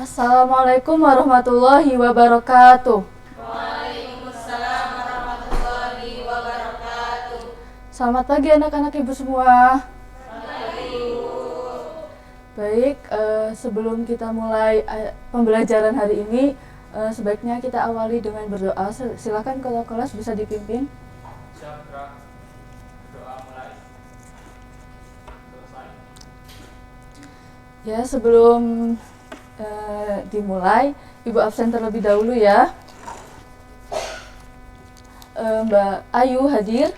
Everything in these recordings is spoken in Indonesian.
Assalamualaikum warahmatullahi wabarakatuh. Waalaikumsalam warahmatullahi wabarakatuh. Selamat pagi anak-anak ibu semua. Baik, sebelum kita mulai pembelajaran hari ini, sebaiknya kita awali dengan berdoa. Silakan kalau kelas bisa dipimpin. Doa mulai. Selesai. Ya, sebelum dimulai, Ibu absen terlebih dahulu ya. Mbak Ayu hadir,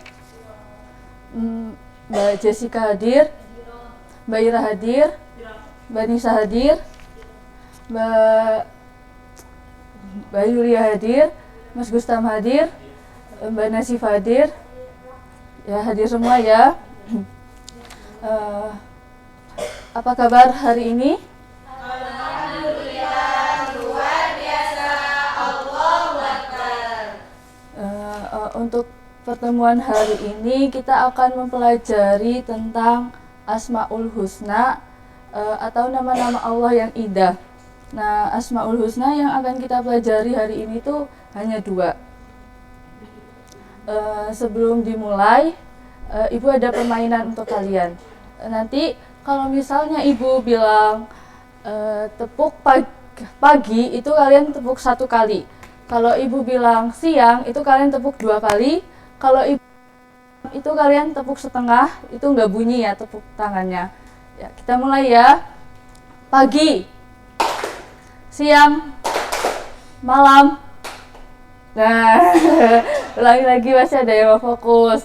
Mbak Jessica hadir, Mbak Ira hadir, Mbak Nisa hadir, Mbak Yulia hadir, Mas Gustam hadir, Mbak Nasif hadir. Ya, hadir semua ya. Apa kabar hari ini? Alhamdulillah, luar biasa. Allahu Akbar. Untuk pertemuan hari ini kita akan mempelajari tentang Asmaul Husna atau nama-nama Allah yang indah. Nah, Asmaul Husna yang akan kita pelajari hari ini tuh hanya 2. Sebelum dimulai, Ibu ada permainan untuk kalian. Nanti kalau misalnya Ibu bilang tepuk pagi, itu kalian tepuk 1 kali. Kalau Ibu bilang siang, itu kalian tepuk 2 kali. Kalau Ibu itu kalian tepuk setengah, itu nggak bunyi ya tepuk tangannya. Ya, kita mulai ya. Pagi, siang, malam. Nah, ulangi lagi, masih ada yang mau fokus.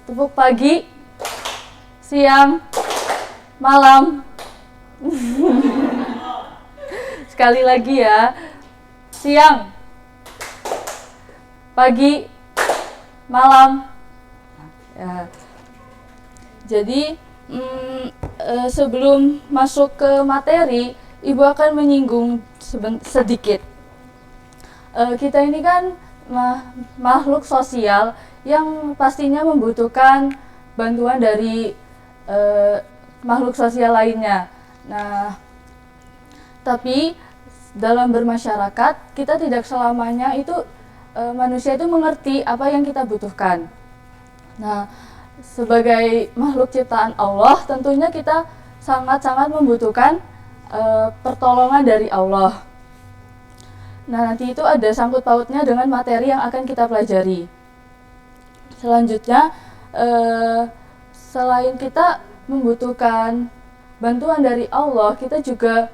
Tepuk pagi, siang, malam. Sekali lagi ya. Siang, pagi, malam. Ya. Jadi sebelum masuk ke materi, Ibu akan menyinggung sedikit. Kita ini kan makhluk sosial yang pastinya membutuhkan bantuan dari makhluk sosial lainnya. Nah, tapi dalam bermasyarakat, kita tidak selamanya itu manusia itu mengerti apa yang kita butuhkan. Nah, sebagai makhluk ciptaan Allah, tentunya kita sangat-sangat membutuhkan pertolongan dari Allah. Nah, nanti itu ada sangkut pautnya dengan materi yang akan kita pelajari. Selanjutnya, selain kita membutuhkan bantuan dari Allah, kita juga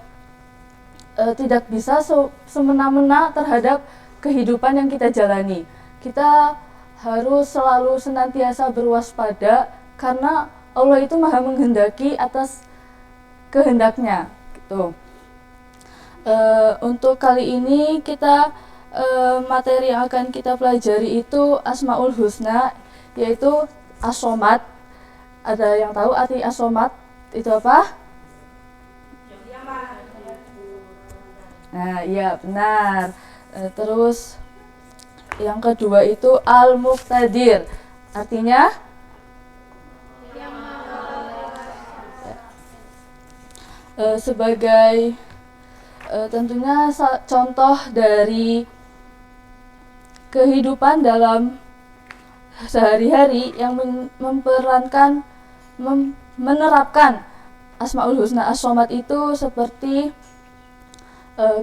tidak bisa semena-mena terhadap kehidupan yang kita jalani. Kita harus selalu senantiasa berwaspada karena Allah itu maha menghendaki atas kehendaknya gitu. Untuk kali ini kita materi yang akan kita pelajari itu Asmaul Husna, yaitu As-Somad. Ada yang tahu arti As-Somad itu apa? Nah, iya benar. Terus yang kedua itu Al-Muqtadir. Artinya? Sebagai tentunya contoh dari kehidupan dalam sehari-hari yang menerapkan Asmaul Husna As-Somad itu seperti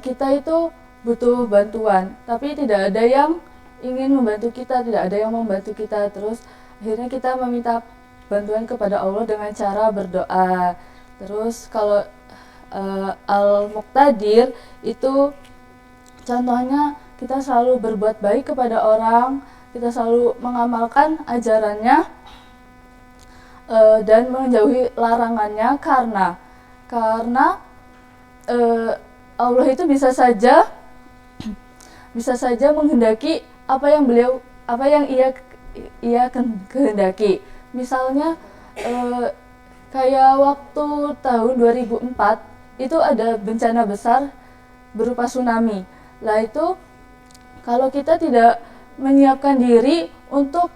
kita itu butuh bantuan, tapi tidak ada yang ingin membantu kita, tidak ada yang membantu kita. Terus akhirnya kita meminta bantuan kepada Allah dengan cara berdoa. Terus kalau Al-Muqtadir itu contohnya kita selalu berbuat baik kepada orang, kita selalu mengamalkan ajarannya dan menjauhi larangannya karena Allah itu bisa saja menghendaki apa yang ia kehendaki. Misalnya kayak waktu tahun 2004 itu ada bencana besar berupa tsunami. Lah itu kalau kita tidak menyiapkan diri untuk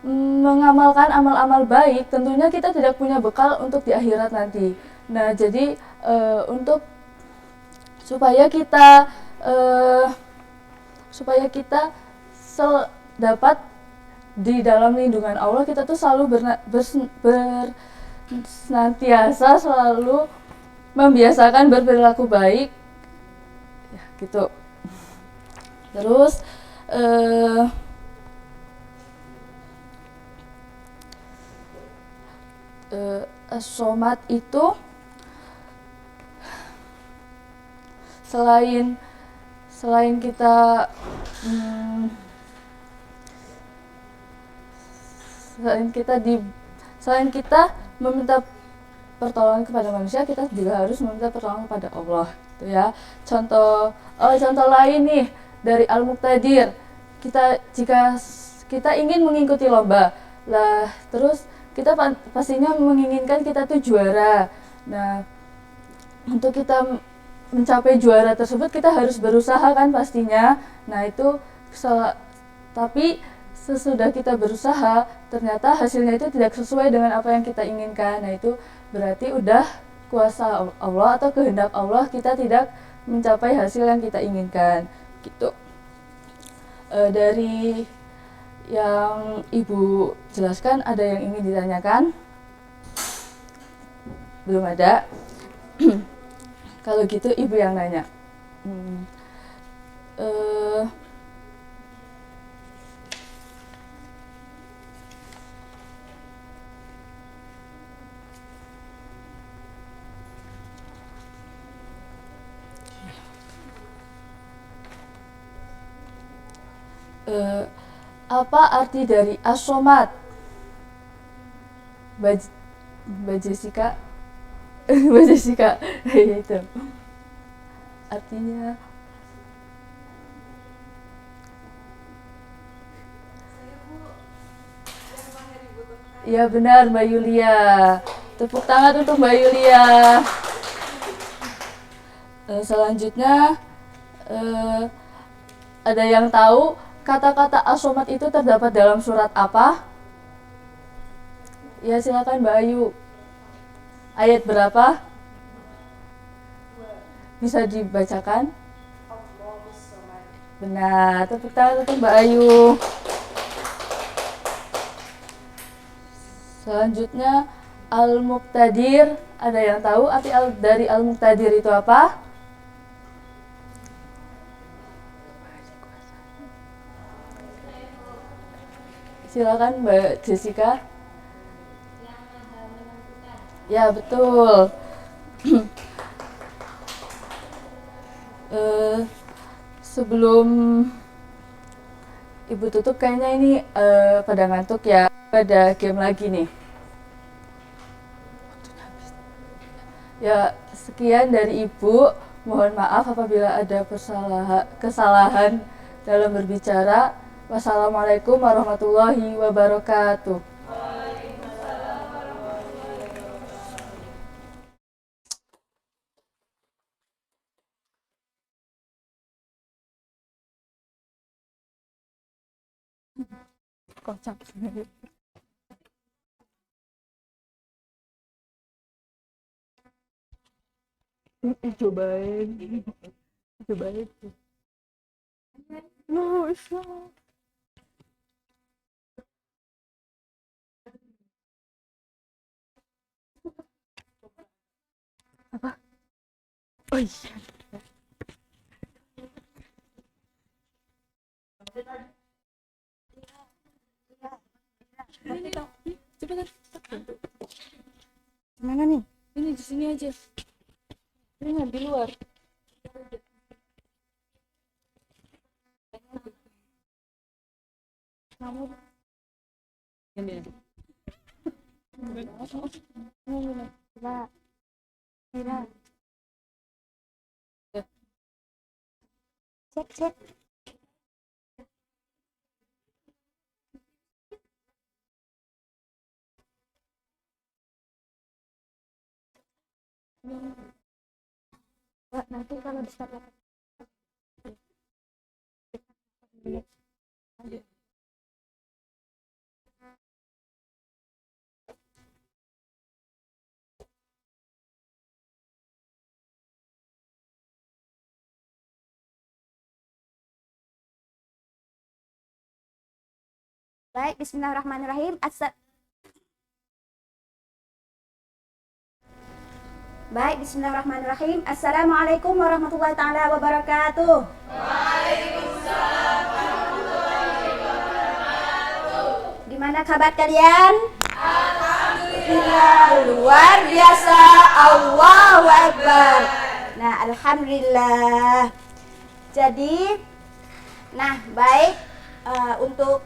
mengamalkan amal-amal baik, tentunya kita tidak punya bekal untuk di akhirat nanti. Nah, jadi untuk supaya kita eh, supaya kita dapat di dalam lindungan Allah, kita tuh selalu senantiasa selalu membiasakan berperilaku baik, ya, gitu. Terus somat itu selain selain kita hmm, selain kita di selain kita meminta pertolongan kepada manusia, kita juga harus meminta pertolongan kepada Allah, gitu ya. Contoh lain nih dari Al-Muqtadir, jika kita ingin mengikuti lomba lah, terus kita pastinya menginginkan kita tuh juara. Nah, untuk kita mencapai juara tersebut kita harus berusaha kan pastinya. Nah, itu tapi sesudah kita berusaha ternyata hasilnya itu tidak sesuai dengan apa yang kita inginkan. Nah, itu berarti udah kuasa Allah atau kehendak Allah, kita tidak mencapai hasil yang kita inginkan, gitu. Dari yang Ibu jelaskan, ada yang ingin ditanyakan? Belum ada? Kalau gitu Ibu yang nanya. Apa arti dari as-somat? Mbak Jessica? Mbak Jessica, itu artinya. Iya benar, Mbak Yulia. Tepuk tangan untuk Mbak Yulia. Selanjutnya, ada yang tahu kata-kata as-somat itu terdapat dalam surat apa? Ya, silakan Mbak Ayu. Ayat berapa? Bisa dibacakan? Benar, tepuk tangan untuk Mbak Ayu. Selanjutnya, Al-Muqtadir. Ada yang tahu arti dari Al-Muqtadir itu apa? Silakan Mbak Jessica. Ya, betul. Sebelum Ibu tutup, kayaknya ini pada ngantuk ya. Ada game lagi nih. Ya, sekian dari Ibu. Mohon maaf apabila ada kesalahan dalam berbicara. Wassalamualaikum warahmatullahi wabarakatuh. Kocak. Cobain. Cobain. Lu, apa? Oh iya. Ini cepetan. Mana nih? Ini di sini aja. Ini di luar. Kamu ini. Coba. Cek. Pak, nanti kalau di start Baik, bismillahirrahmanirrahim. Bismillahirrahmanirrahim. Assalamualaikum warahmatullahi taala wabarakatuh. Waalaikumsalam warahmatullahi wabarakatuh. Gimana kabar kalian? Alhamdulillah. Luar biasa. Allahu Akbar. Nah, alhamdulillah. Jadi, baik, untuk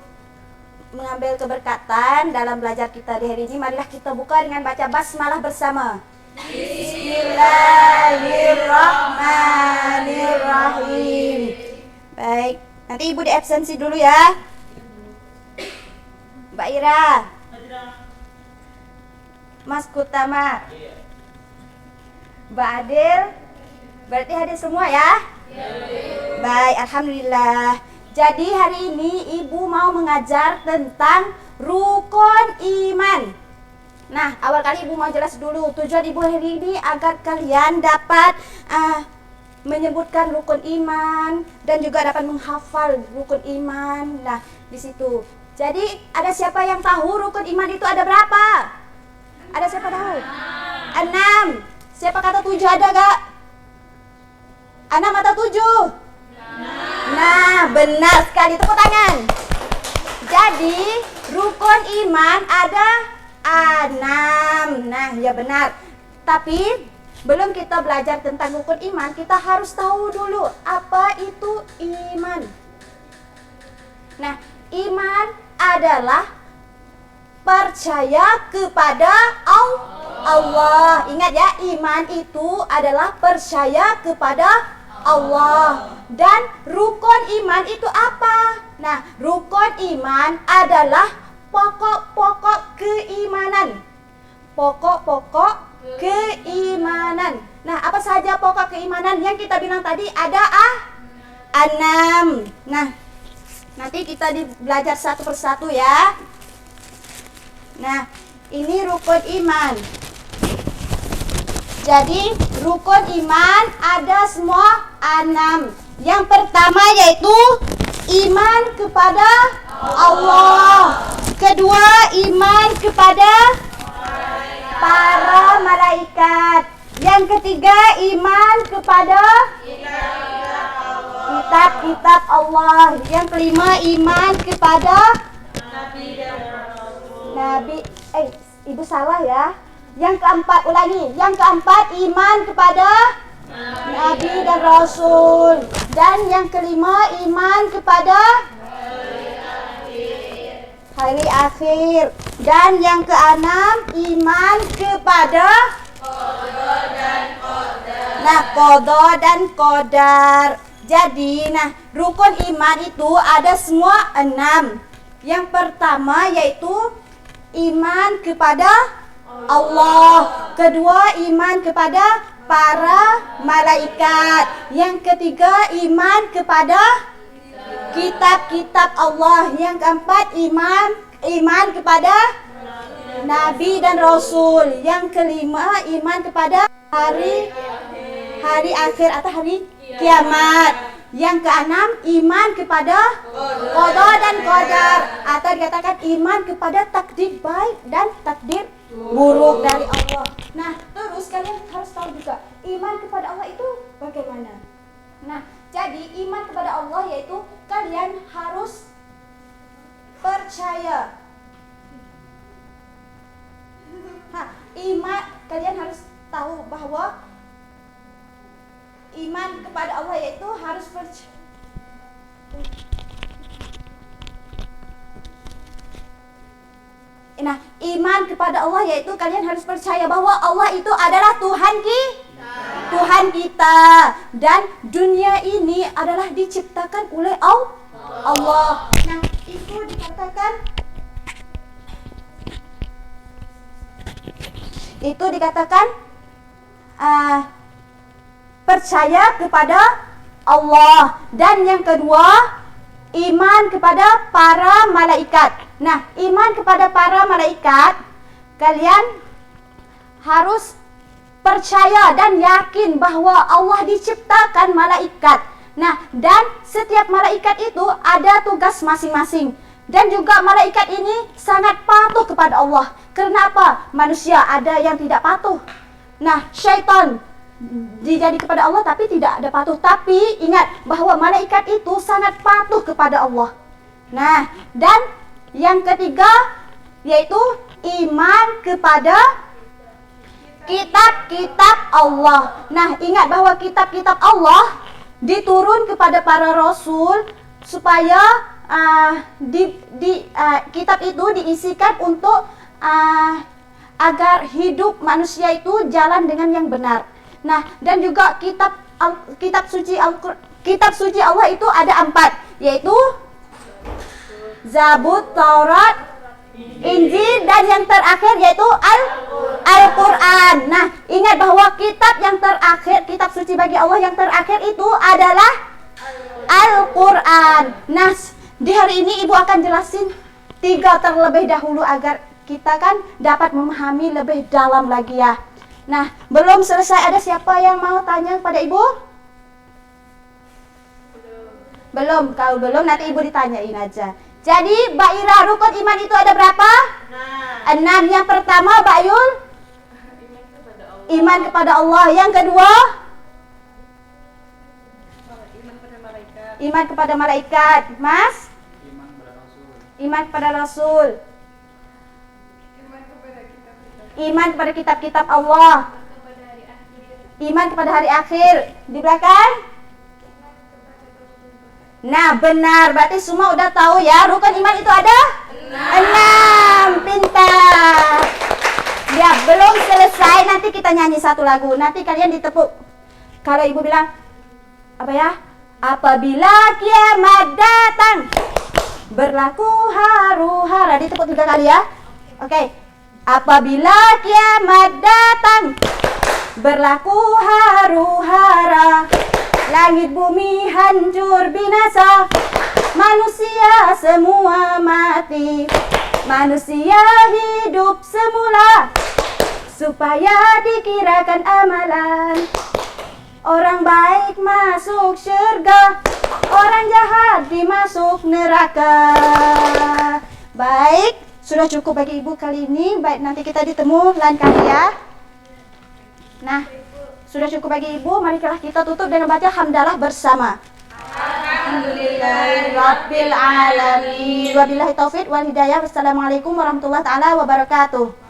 mengambil keberkatan dalam belajar kita di hari ini, marilah kita buka dengan baca basmalah bersama. Bismillahirrahmanirrahim. Baik, nanti Ibu di absensi dulu ya. Mbak Ira, Mas Kutama, Mbak Adil, berarti hadir semua ya? Baik, alhamdulillah. Jadi hari ini Ibu mau mengajar tentang rukun iman. Nah, awal kali Ibu mau jelas dulu tujuan Ibu hari ini agar kalian dapat menyebutkan rukun iman dan juga dapat menghafal rukun iman. Nah, di situ. Jadi, ada siapa yang tahu rukun iman itu ada berapa? Ada siapa tahu? 6. Siapa kata 7 ada gak? 6 atau 7? Nah, benar sekali, tepuk tangan. Jadi, rukun iman ada 6. Nah, ya benar. Tapi belum kita belajar tentang rukun iman, kita harus tahu dulu apa itu iman. Nah, iman adalah percaya kepada Allah. Ingat ya, iman itu adalah percaya kepada Allah. Dan rukun iman itu apa? Nah, rukun iman adalah pokok-pokok keimanan. Pokok-pokok keimanan. Nah, apa saja pokok keimanan yang kita bilang tadi? Ada 6. Nah, nanti kita belajar satu persatu ya. Nah, ini rukun iman. Jadi, rukun iman ada semua 6. Yang pertama yaitu iman kepada Allah. Kedua, iman kepada para malaikat. Yang ketiga, iman kepada kitab-kitab Allah. Yang kelima, iman kepada Nabi. Ibu salah ya. Yang keempat, ulangi. Yang keempat, iman kepada Nabi dan Rasul. Dan yang kelima, iman kepada hari akhir. Dan yang keenam, iman kepada qada dan qadar. Jadi, rukun iman itu ada semua 6. Yang pertama yaitu iman kepada Allah. Kedua, iman kepada para malaikat. Yang ketiga, iman kepada kitab-kitab Allah. Yang keempat, iman kepada Nabi dan Rasul. Yang kelima, iman kepada hari akhir atau hari kiamat. Yang keenam, iman kepada qada dan qadar, atau dikatakan iman kepada takdir baik dan takdir buruk dari Allah. Nah, terus kalian harus tahu juga iman kepada Allah itu bagaimana. Nah, jadi iman kepada Allah yaitu kalian harus percaya. Kalian harus tahu bahwa iman kepada Allah yaitu harus percaya. Nah, iman kepada Allah yaitu kalian harus percaya bahwa Allah itu adalah Tuhan kita. Dan dunia ini adalah diciptakan oleh Allah. Nah, itu dikatakan percaya kepada Allah. Dan yang kedua, iman kepada para malaikat. Nah, iman kepada para malaikat, kalian harus percaya dan yakin bahwa Allah diciptakan malaikat. Nah, dan setiap malaikat itu ada tugas masing-masing. dan juga malaikat ini sangat patuh kepada Allah. Kenapa? Manusia ada yang tidak patuh. Nah, syaitan dijadi kepada Allah tapi tidak ada patuh. Tapi ingat bahwa malaikat itu sangat patuh kepada Allah. Nah, dan yang ketiga yaitu iman kepada kitab-kitab Allah. Nah, ingat bahwa kitab-kitab Allah diturun kepada para rasul supaya kitab itu diisikan untuk agar hidup manusia itu jalan dengan yang benar. Nah, dan juga kitab suci Allah itu ada 4, yaitu Zabur, Taurat, Injil, dan yang terakhir yaitu Al-Quran. Nah, ingat bahwa kitab yang terakhir, kitab suci bagi Allah yang terakhir itu adalah Al-Quran. Nah, di hari ini Ibu akan jelasin 3 terlebih dahulu agar kita kan dapat memahami lebih dalam lagi ya. Nah, belum selesai, ada siapa yang mau tanya pada Ibu? Belum, kalau belum nanti Ibu ditanyain aja. Jadi, Mbak Ira, rukun iman itu ada berapa? 6. Yang pertama, Mbak Yul? Iman kepada Allah. Yang kedua? Iman kepada malaikat. Mas? Iman kepada Rasul. Iman kepada kitab-kitab Allah. Iman kepada hari akhir. Di belakang? Nah, benar. Berarti semua udah tahu ya, rukun iman itu ada 6. Pintar. Ya, belum selesai. Nanti kita nyanyi satu lagu. Nanti kalian ditepuk. Kalau Ibu bilang apa ya? Apabila kiamat datang, berlaku haru-hara. Ditepuk 3 kali ya. Oke. Apabila kiamat datang, berlaku haru-hara, langit bumi hancur binasa, manusia semua mati, manusia hidup semula, supaya dikirakan amalan. Orang baik masuk surga, orang jahat dimasuk neraka. Baik, sudah cukup bagi Ibu kali ini. Baik, nanti kita ditemu lain kali ya. Nah, sudah cukup bagi Ibu. Marilah kita tutup dengan baca hamdalah bersama. Alhamdulillahirabbil alamin. Wabillahi taufik wal hidayah. Wassalamualaikum warahmatullahi taala wabarakatuh.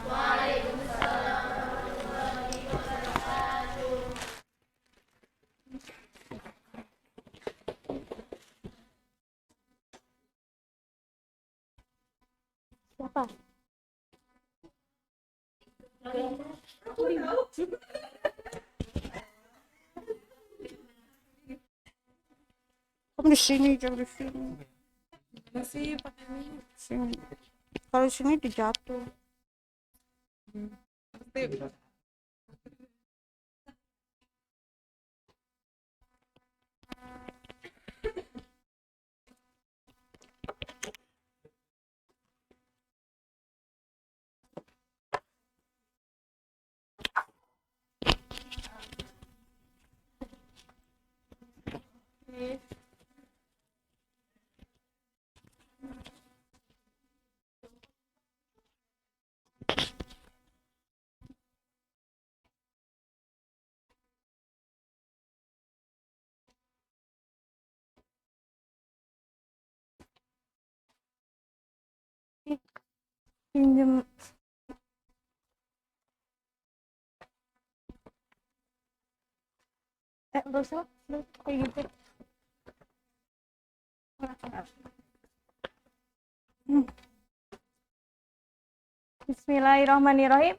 Siapa? Kamu di sini, jangan di sini. Masih pakai minyak. Sini. Kalau di sini dijatuh. Pinjam. Gak usah, kayak gitu. Bismillahirrahmanirrahim.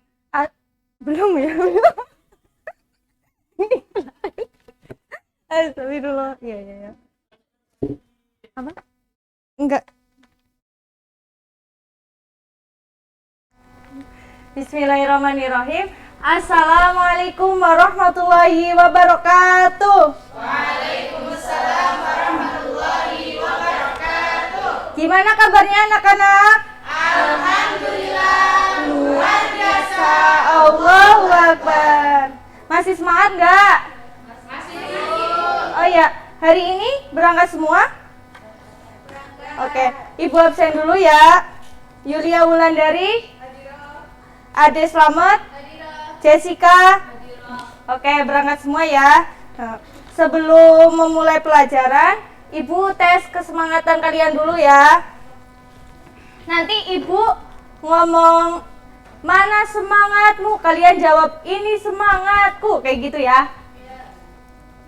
Belum ya? Astagfirullah. Iya. Apa? Enggak. Bismillahirrahmanirrahim. Assalamualaikum warahmatullahi wabarakatuh. Waalaikumsalam warahmatullahi wabarakatuh. Gimana kabarnya anak-anak? Alhamdulillah, luar biasa. Allahu Akbar. Masih semangat nggak? Masih. Oh ya, hari ini berangkat semua? Oke. Ibu absen dulu ya. Yulia Wulandari, Ade Slamet, Jessica. Oke, berangkat semua ya. Nah, sebelum memulai pelajaran, Ibu tes kesemangatan kalian dulu ya. Nanti Ibu ngomong, mana semangatmu? Kalian jawab, ini semangatku. Kayak gitu ya.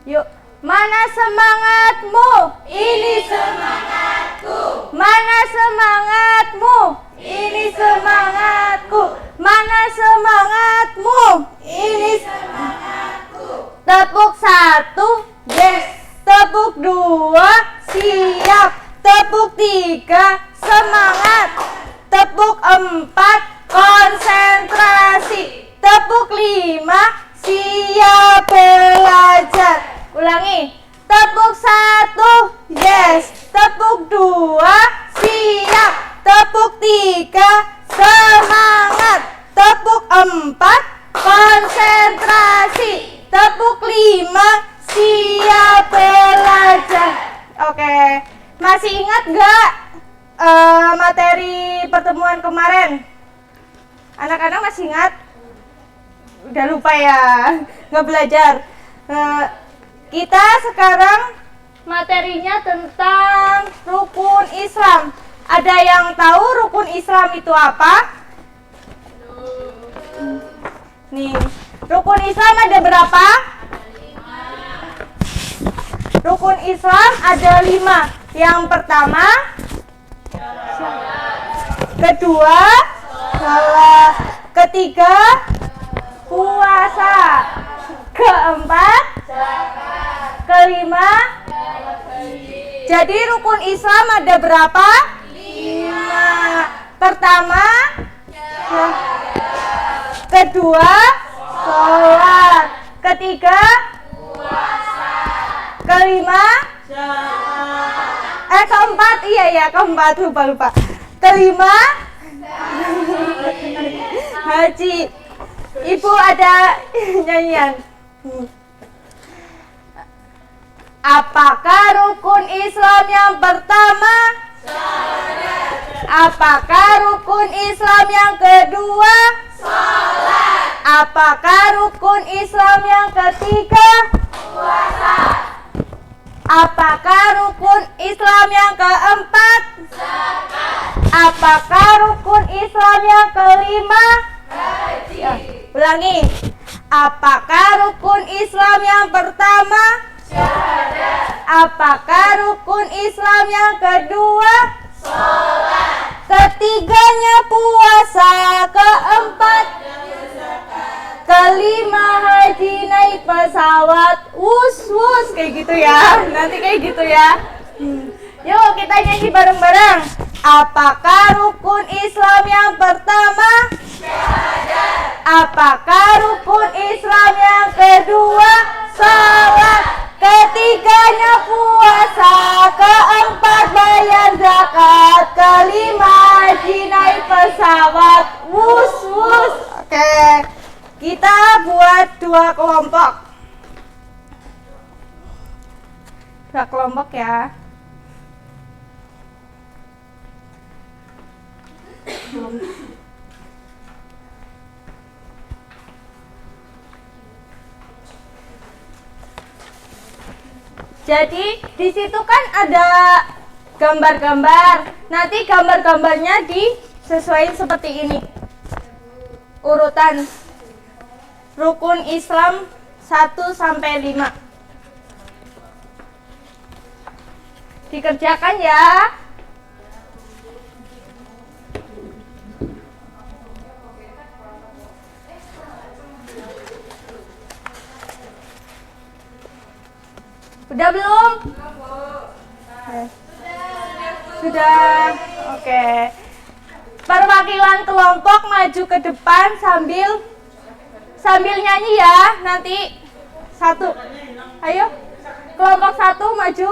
Yuk, mana semangatmu? Ini semangatku. Mana semangatmu? Ini semangatku. Mana semangatmu? Ini semangatku. Tepuk 1, yes. Tepuk 2, siap. Tepuk 3, semangat. Tepuk 4, konsentrasi. Tepuk 5, siap belajar. Ulangi. Tepuk 1, yes. Tepuk 2, siap. Tepuk 3, semangat. Tepuk 4, konsentrasi. Tepuk 5, siap belajar. Oke, masih ingat gak materi pertemuan kemarin? Anak-anak masih ingat? Udah lupa ya, nggak belajar. Kita sekarang materinya tentang rukun Islam. Ada yang tahu rukun Islam itu apa? Nih, rukun Islam ada berapa? Rukun Islam ada 5. Yang pertama, kedua, salat. Ketiga, puasa. Keempat, kelima, jadi rukun Islam ada berapa? 5. Pertama, kedua, salat. Ketiga, kelima, keempat, keempat, lupa. Kelima, haji. Ibu ada nyanyian. Apakah rukun Islam yang pertama? Apakah rukun Islam yang kedua? Salat. Apakah rukun Islam yang ketiga? Puasa. Apakah rukun Islam yang keempat? Zakat. Apakah rukun Islam yang kelima? Haji. Ulangi. Apakah rukun Islam yang pertama? Syahadat. Apakah rukun Islam yang kedua? Salat. Ketiganya puasa. Keempat, kelima haji naik pesawat. Wus kayak gitu ya. Nanti kayak gitu ya. Yuk kita nyanyi bareng-bareng. Apakah rukun Islam yang pertama? Syahadat. Apakah rukun Islam yang kedua? Salat. Ketiganya puasa. Keempat bayar zakat. Kelima haji naik pesawat. Wus. Oke. Kita buat 2 kelompok. 2 kelompok ya. Jadi di situ kan ada gambar-gambar. Nanti gambar-gambarnya disesuaikan seperti ini. Urutan rukun Islam 1 sampai 5. Dikerjakan ya. Udah belum? Sudah. Oke. Perwakilan kelompok maju ke depan sambil nyanyi ya. Nanti 1. Ayo. Kelompok 1 maju.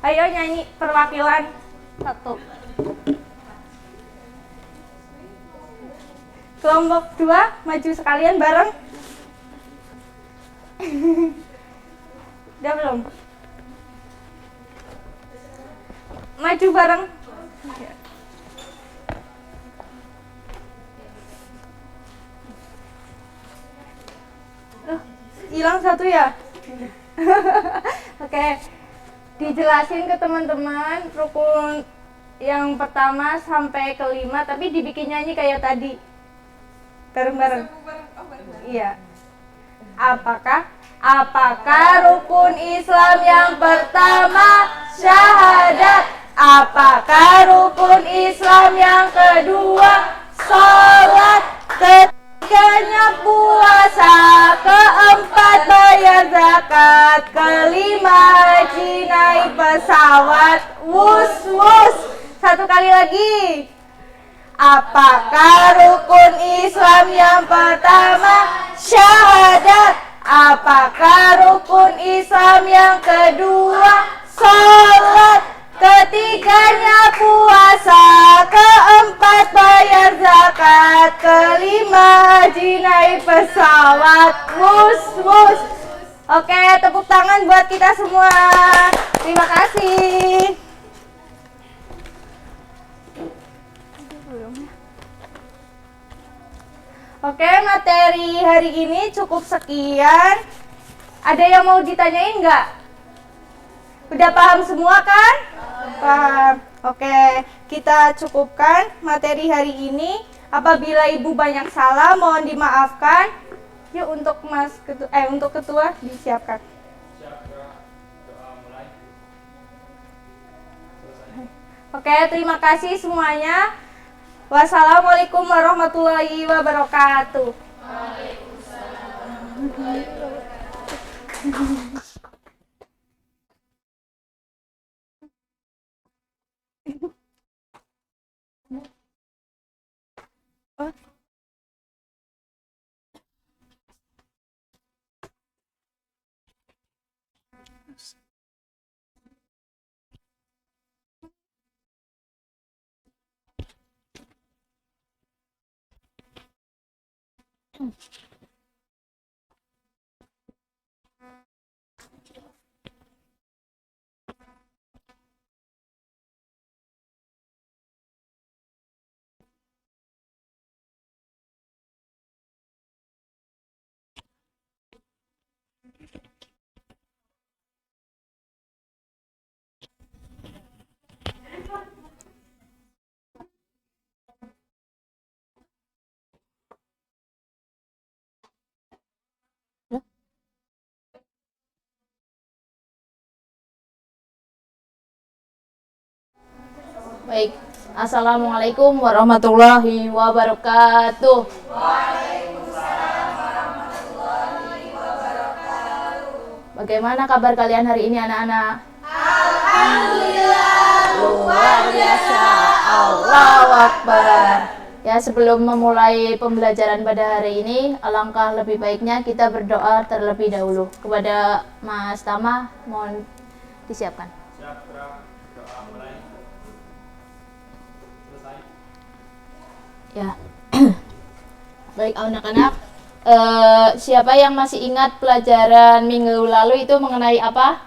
Ayo nyanyi perwakilan 1. Kelompok 2 maju sekalian bareng. Udah belum? Maju bareng. Hilang satu ya? Oke. Dijelasin ke teman-teman rukun yang pertama sampai kelima, tapi dibikin nyanyi kayak tadi. Bareng-bareng. Iya. Apakah rukun Islam yang pertama syahadat? Apakah rukun Islam yang kedua sholat? Ketiganya puasa, keempat bayar zakat, kelima haji naik pesawat. Wus wus. Satu kali lagi. Apakah rukun Islam yang pertama syahadat? Apakah rukun Islam yang kedua sholat? Ketiganya puasa, keempat bayar zakat, kelima haji naik pesawat. Wus wus. Oke, tepuk tangan buat kita semua. Terima kasih. Oke, materi hari ini cukup sekian. Ada yang mau ditanyain nggak? Udah paham semua kan? Paham. Oke, kita cukupkan materi hari ini. Apabila ibu banyak salah, mohon dimaafkan. Yuk untuk untuk ketua disiapkan. Oke, terima kasih semuanya. Wassalamualaikum warahmatullahi wabarakatuh. Baik, Assalamualaikum warahmatullahi wabarakatuh. Bagaimana kabar kalian hari ini anak-anak? Alhamdulillah, Luar biasa, Allahu Akbar. Ya, sebelum memulai pembelajaran pada hari ini, alangkah lebih baiknya kita berdoa terlebih dahulu. Kepada Mas Tama, mohon disiapkan. Ya, baik anak-anak, siapa yang masih ingat pelajaran minggu lalu itu mengenai apa?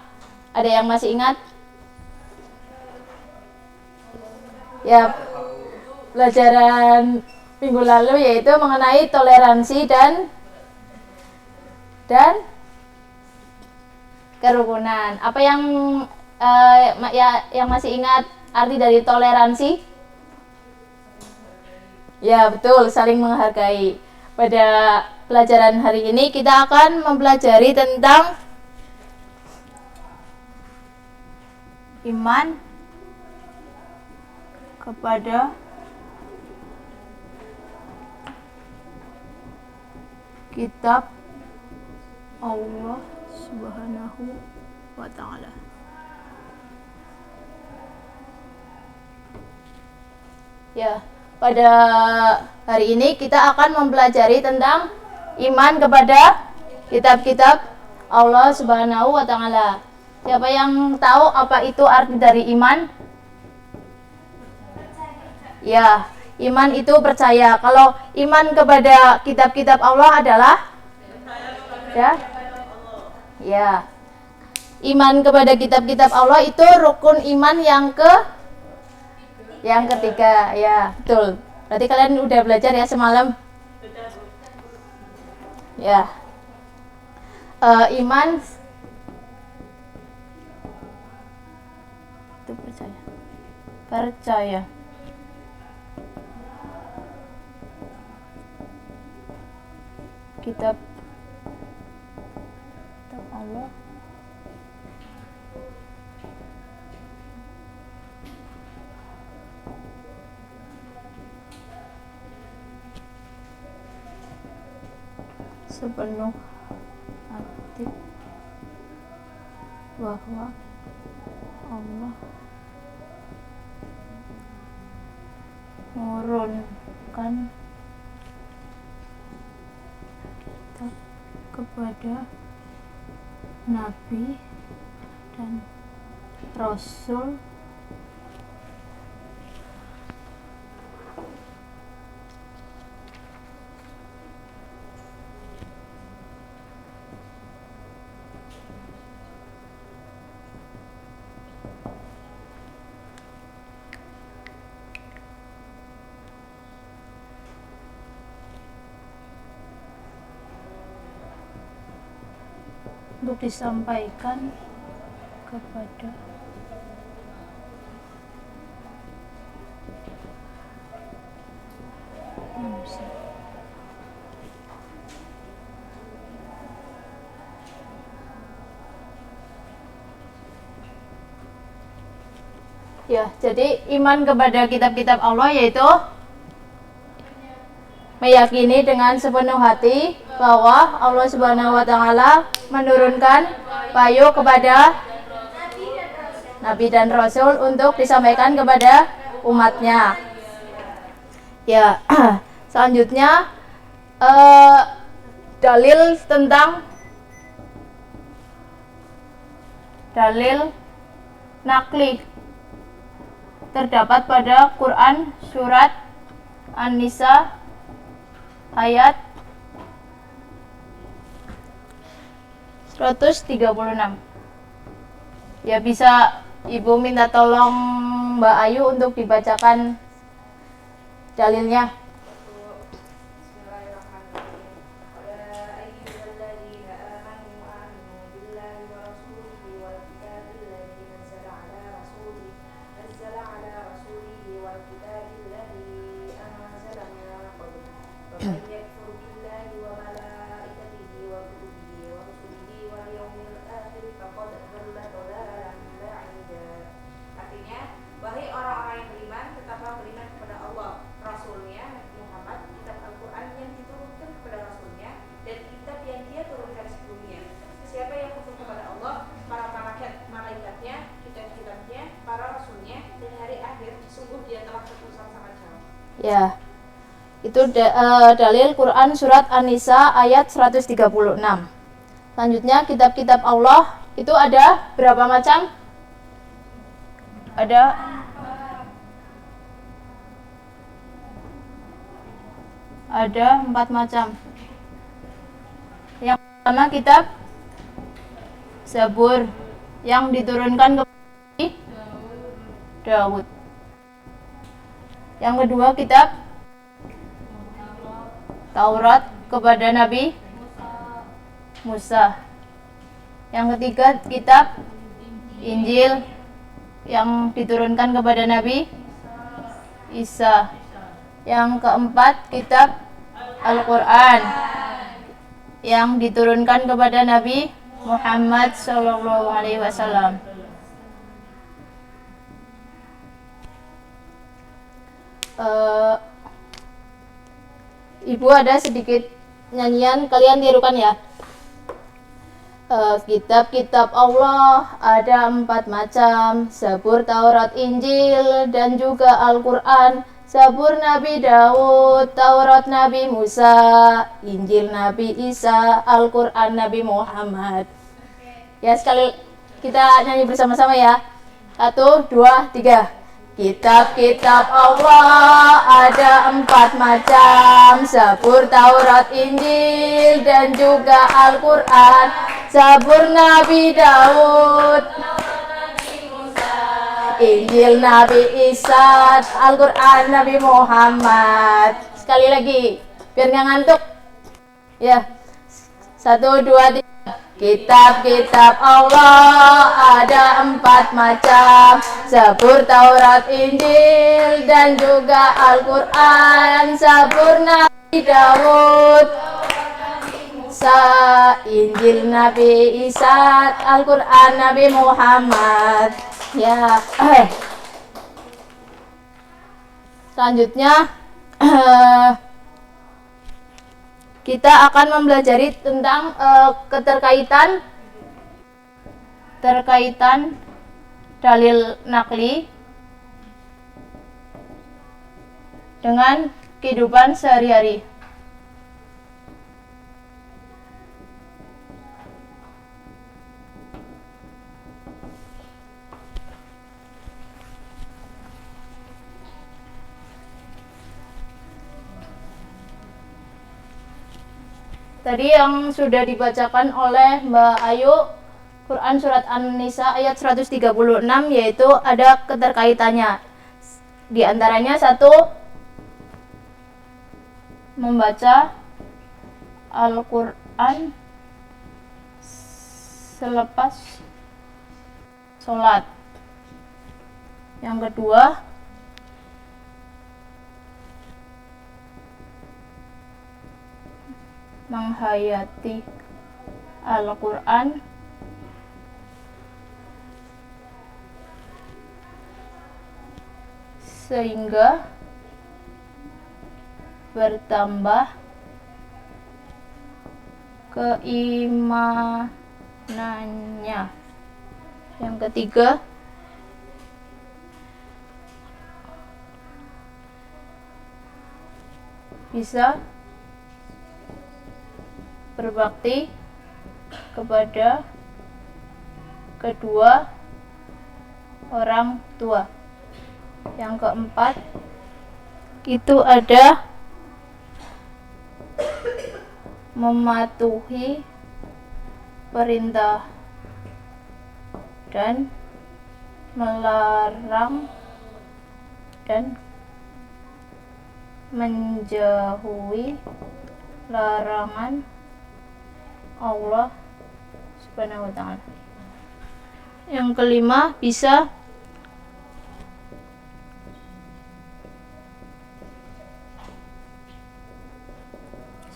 Ada yang masih ingat? Ya, pelajaran minggu lalu yaitu mengenai toleransi dan kerukunan. Apa yang yang masih ingat arti dari toleransi? Ya, betul, saling menghargai. Pada pelajaran hari ini kita akan mempelajari tentang iman kepada kitab Allah Subhanahu wa ta'ala. Ya, pada hari ini kita akan mempelajari tentang iman kepada kitab-kitab Allah Subhanahu wa ta'ala. Siapa yang tahu apa itu arti dari iman? Ya, iman itu percaya. Kalau iman kepada kitab-kitab Allah adalah ya. iman kepada kitab-kitab Allah itu rukun iman yang ketiga. Ya, betul. Berarti kalian udah belajar ya semalam? Ya. Iman itu percaya. Kitab Allah. Sepenuh hati bahwa Allah menurunkan kitab kepada Nabi dan Rasul untuk disampaikan kepada manusia. Ya, jadi iman kepada kitab-kitab Allah yaitu meyakini dengan sepenuh hati bahwa Allah Subhanahu wa taala menurunkan wahyu kepada Nabi dan Rasul untuk disampaikan kepada umatnya. Ya, selanjutnya dalil nakli terdapat pada Quran surat An-Nisa ayat 136. Ya, bisa Ibu minta tolong Mbak Ayu untuk dibacakan dalilnya. Ya, itu dalil Quran surat An-Nisa ayat 136. Selanjutnya kitab-kitab Allah itu ada berapa macam? Ada 4 macam. Yang pertama kitab Zabur yang diturunkan kepada Daud. Yang kedua kitab Taurat kepada Nabi Musa. Yang ketiga kitab Injil yang diturunkan kepada Nabi Isa. Yang keempat kitab Al-Quran yang diturunkan kepada Nabi Muhammad SAW. Ibu ada sedikit nyanyian, kalian tirukan ya. Kitab-kitab Allah ada 4 macam: Zabur, Taurat, Injil, dan juga Al-Quran. Zabur Nabi Daud, Taurat Nabi Musa, Injil Nabi Isa, Al-Quran Nabi Muhammad. Ya, sekali kita nyanyi bersama-sama ya. 1, 2, 3. Kitab-kitab Allah ada 4 macam: Zabur, Taurat, Injil, dan juga Al-Quran. Zabur Nabi Daud, Injil Nabi Isa, Al-Quran Nabi Muhammad. Sekali lagi, biar nggak ngantuk. Ya, 1, 2, 3. Kitab-kitab Allah ada 4 macam, Zabur, Taurat, Injil, dan juga Al-Quran. Zabur Nabi Daud, Injil Nabi Isa, Al-Quran Nabi Muhammad. Ya, selanjutnya kita akan mempelajari tentang keterkaitan dalil nakli dengan kehidupan sehari-hari. Tadi yang sudah dibacakan oleh Mbak Ayu, Quran Surat An-Nisa ayat 136, yaitu ada keterkaitannya. Di antaranya 1, membaca Al-Quran selepas sholat. Yang kedua, menghayati Al-Quran sehingga bertambah keimanannya. Yang ketiga, bisa berbakti kepada kedua orang tua. Yang keempat, itu ada mematuhi perintah dan melarang dan menjauhi larangan Allah Subhanahu wa ta'ala. Yang kelima, bisa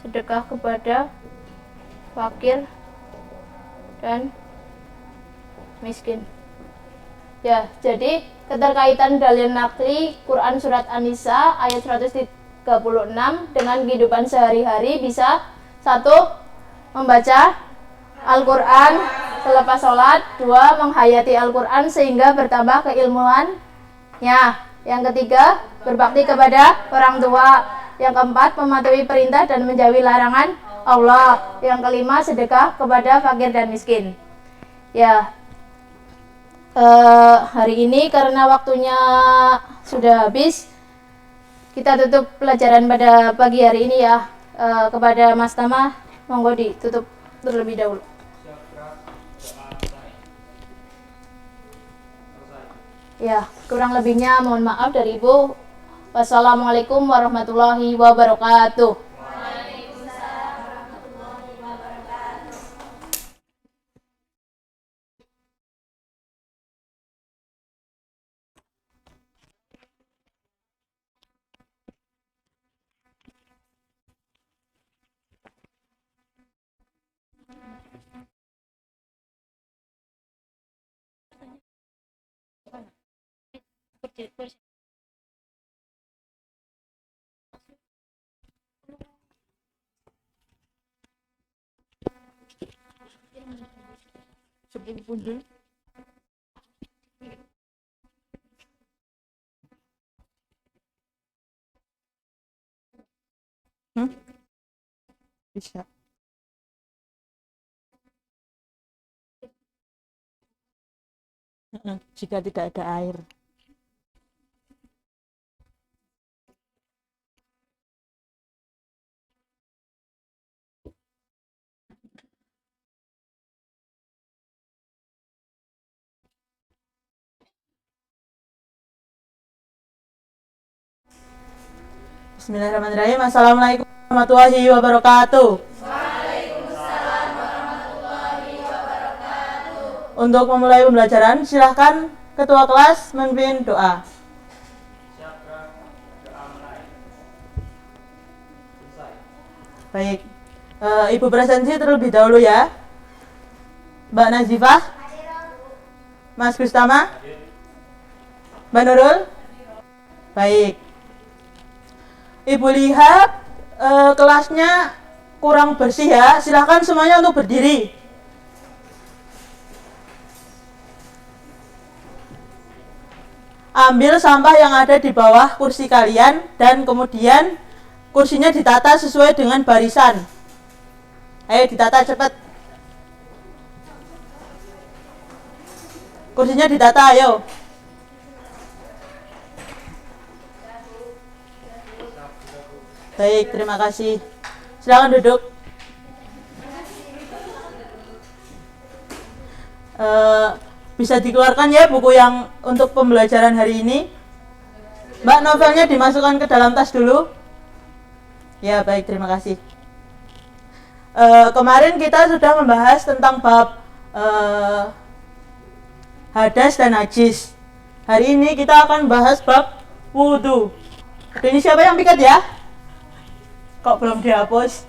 sedekah kepada fakir dan miskin. Ya, jadi keterkaitan dalil nakli Quran Surat An-Nisa ayat 136 dengan kehidupan sehari-hari bisa 1, membaca Al-Quran selepas sholat. 2, menghayati Al-Quran sehingga bertambah keilmuannya. Yang ketiga, berbakti kepada orang tua. Yang keempat, mematuhi perintah dan menjauhi larangan Allah. Yang kelima, sedekah kepada fakir dan miskin. Ya, hari ini karena waktunya sudah habis, kita tutup pelajaran pada pagi hari ini ya. Kepada Mas Tama, monggo ditutup terlebih dahulu. Ya, kurang lebihnya mohon maaf dari Ibu. Wassalamualaikum warahmatullahi wabarakatuh. Bisa. Jika tidak ada air. Bismillahirrahmanirrahim. Assalamualaikum warahmatullahi wabarakatuh. Untuk memulai pembelajaran, silahkan ketua kelas memimpin doa. Baik, Ibu presensi terlebih dahulu ya. Mbak Nazifah, Mas Gustama, Mbak Nurul. Baik, Ibu lihat kelasnya kurang bersih ya. Silahkan semuanya untuk berdiri. Ambil sampah yang ada di bawah kursi kalian dan kemudian kursinya ditata sesuai dengan barisan. Ayo ditata cepat. Kursinya ditata, ayo. Baik, terima kasih. Silakan duduk. Bisa dikeluarkan ya buku yang untuk pembelajaran hari ini. Mbak, novelnya dimasukkan ke dalam tas dulu. Ya, baik, terima kasih. Kemarin kita sudah membahas tentang bab hadas dan najis. Hari ini kita akan bahas bab wudhu. Ini siapa yang piket ya? Kok belum dihapus?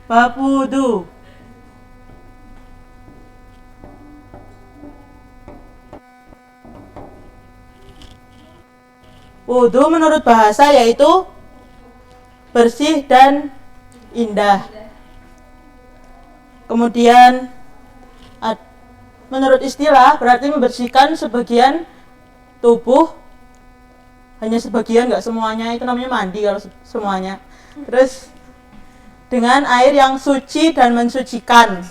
Bab wudhu. Wudhu menurut bahasa yaitu bersih dan indah. Kemudian menurut istilah berarti membersihkan sebagian tubuh, hanya sebagian, nggak semuanya. Itu namanya mandi kalau semuanya. Terus dengan air yang suci dan mensucikan.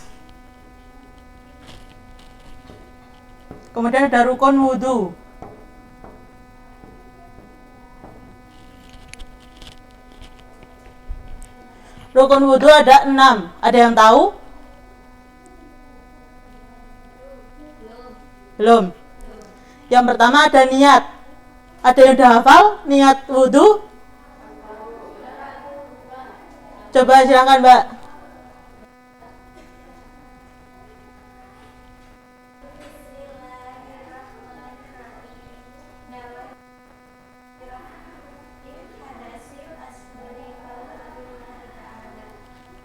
Kemudian ada rukun wudhu. Rukun wudhu ada 6. Ada yang tahu? Belum. Yang pertama ada niat. Ada yang udah hafal niat wudhu? Coba silakan, Mbak.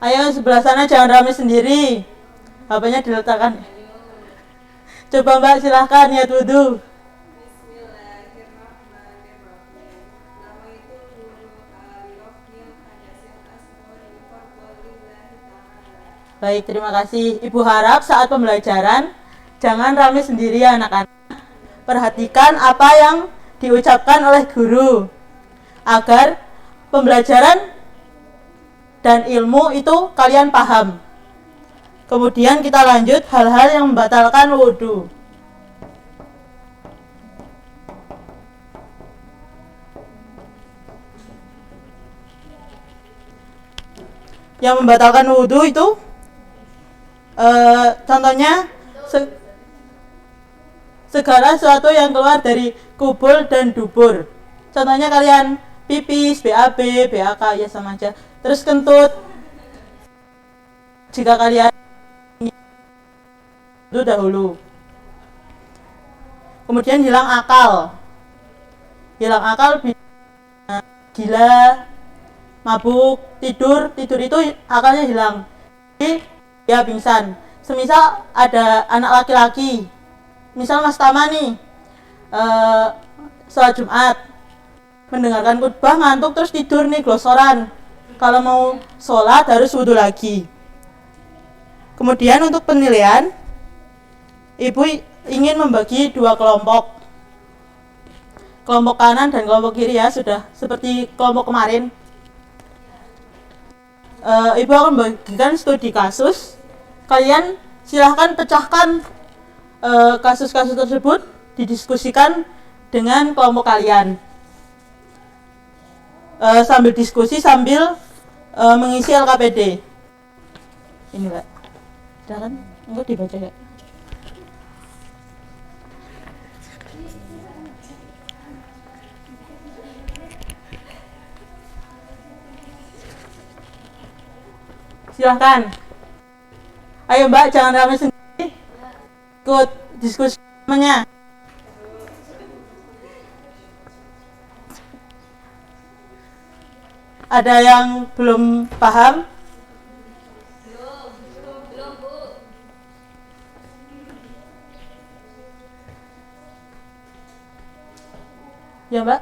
Ayo sebelah sana, jangan rame sendiri. HP-nya diletakkan. Coba Mbak, silahkan niat wudhu. Baik, terima kasih. Ibu harap saat pembelajaran jangan rame sendiri ya anak-anak. Perhatikan apa yang diucapkan oleh guru agar pembelajaran dan ilmu itu kalian paham. Kemudian kita lanjut hal-hal yang membatalkan wudhu. Yang membatalkan wudhu itu contohnya segala sesuatu yang keluar dari kubul dan dubur. Contohnya kalian pipis, BAB, BAK, ya sama aja. Terus kentut. Jika kalian itu dahulu. Kemudian hilang akal. Hilang akal gila, mabuk, tidur itu akalnya hilang. Jadi ya pingsan. Semisal ada anak laki-laki, misal Mas Tama nih, sholat Jumat, mendengarkan khutbah ngantuk terus tidur nih glosoran. Kalau mau sholat harus wudhu lagi. Kemudian untuk penilaian, Ibu ingin membagi 2 kelompok. Kelompok kanan dan kelompok kiri ya, sudah seperti kelompok kemarin. Ibu akan membagikan studi kasus. Kalian silahkan pecahkan kasus-kasus tersebut, didiskusikan dengan kelompok kalian. Sambil diskusi, sambil mengisi LKPD. Ini Mbak. Silakan, enggak dibaca ya. Silahkan. Ayo Mbak, jangan ramai sendiri. Ikut diskusi namanya. Ada yang belum paham? Belum, Bu. Ya Mbak.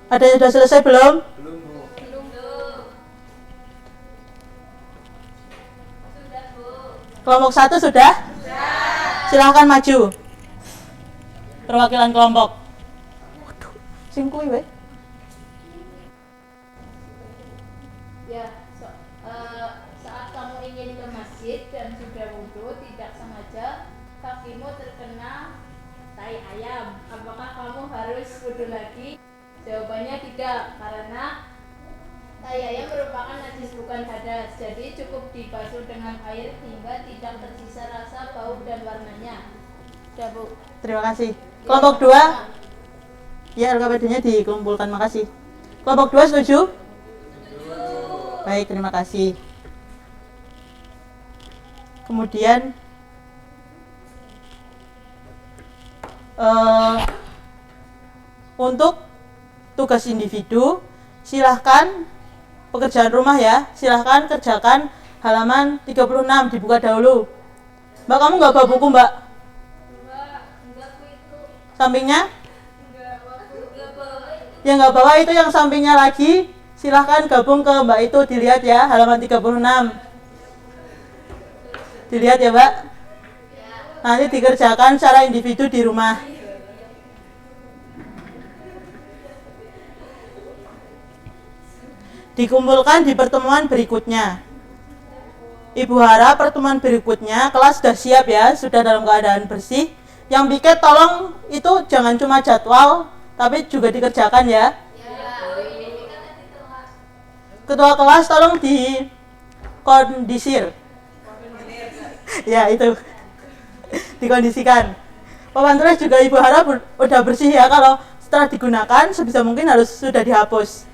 Ada yang sudah selesai belum? Belum, Bu. Sudah, Bu. Kelompok 1 sudah? Silahkan maju. Perwakilan kelompok. Waduh, singkui we. Ya, saat kamu ingin ke masjid dan sudah wudhu, tidak sengaja kakimu terkena tai ayam. Apakah kamu harus wudhu lagi? Jawabannya tidak, karena tai ayam merupakan najis bukan hadas. Jadi cukup dibasuh dengan air hingga tidak tersisa rasa, bau, dan warnanya. Sudah, Bu. Terima kasih. Kelompok 2. Ya, LKPD-nya dikumpulkan, makasih. Kelompok 2 setuju? Baik, terima kasih. Kemudian untuk tugas individu, silahkan pekerjaan rumah ya, silahkan kerjakan halaman 36, dibuka dahulu. Mbak, kamu nggak bawa buku Mbak? Enggak, Bu, itu. Sampingnya? Enggak bawa. Yang nggak bawa itu yang sampingnya lagi, silahkan gabung ke Mbak itu, dilihat ya, halaman 36. Dilihat ya Mbak. Nanti dikerjakan secara individu di rumah. Dikumpulkan di pertemuan berikutnya. Ibu harap pertemuan berikutnya kelas sudah siap ya, sudah dalam keadaan bersih. Yang piket tolong itu jangan cuma jadwal, tapi juga dikerjakan ya. Ketua kelas tolong dikondisir. Ya itu, dikondisikan. Papan tulis juga ibu harap udah bersih ya, kalau setelah digunakan sebisa mungkin harus sudah dihapus.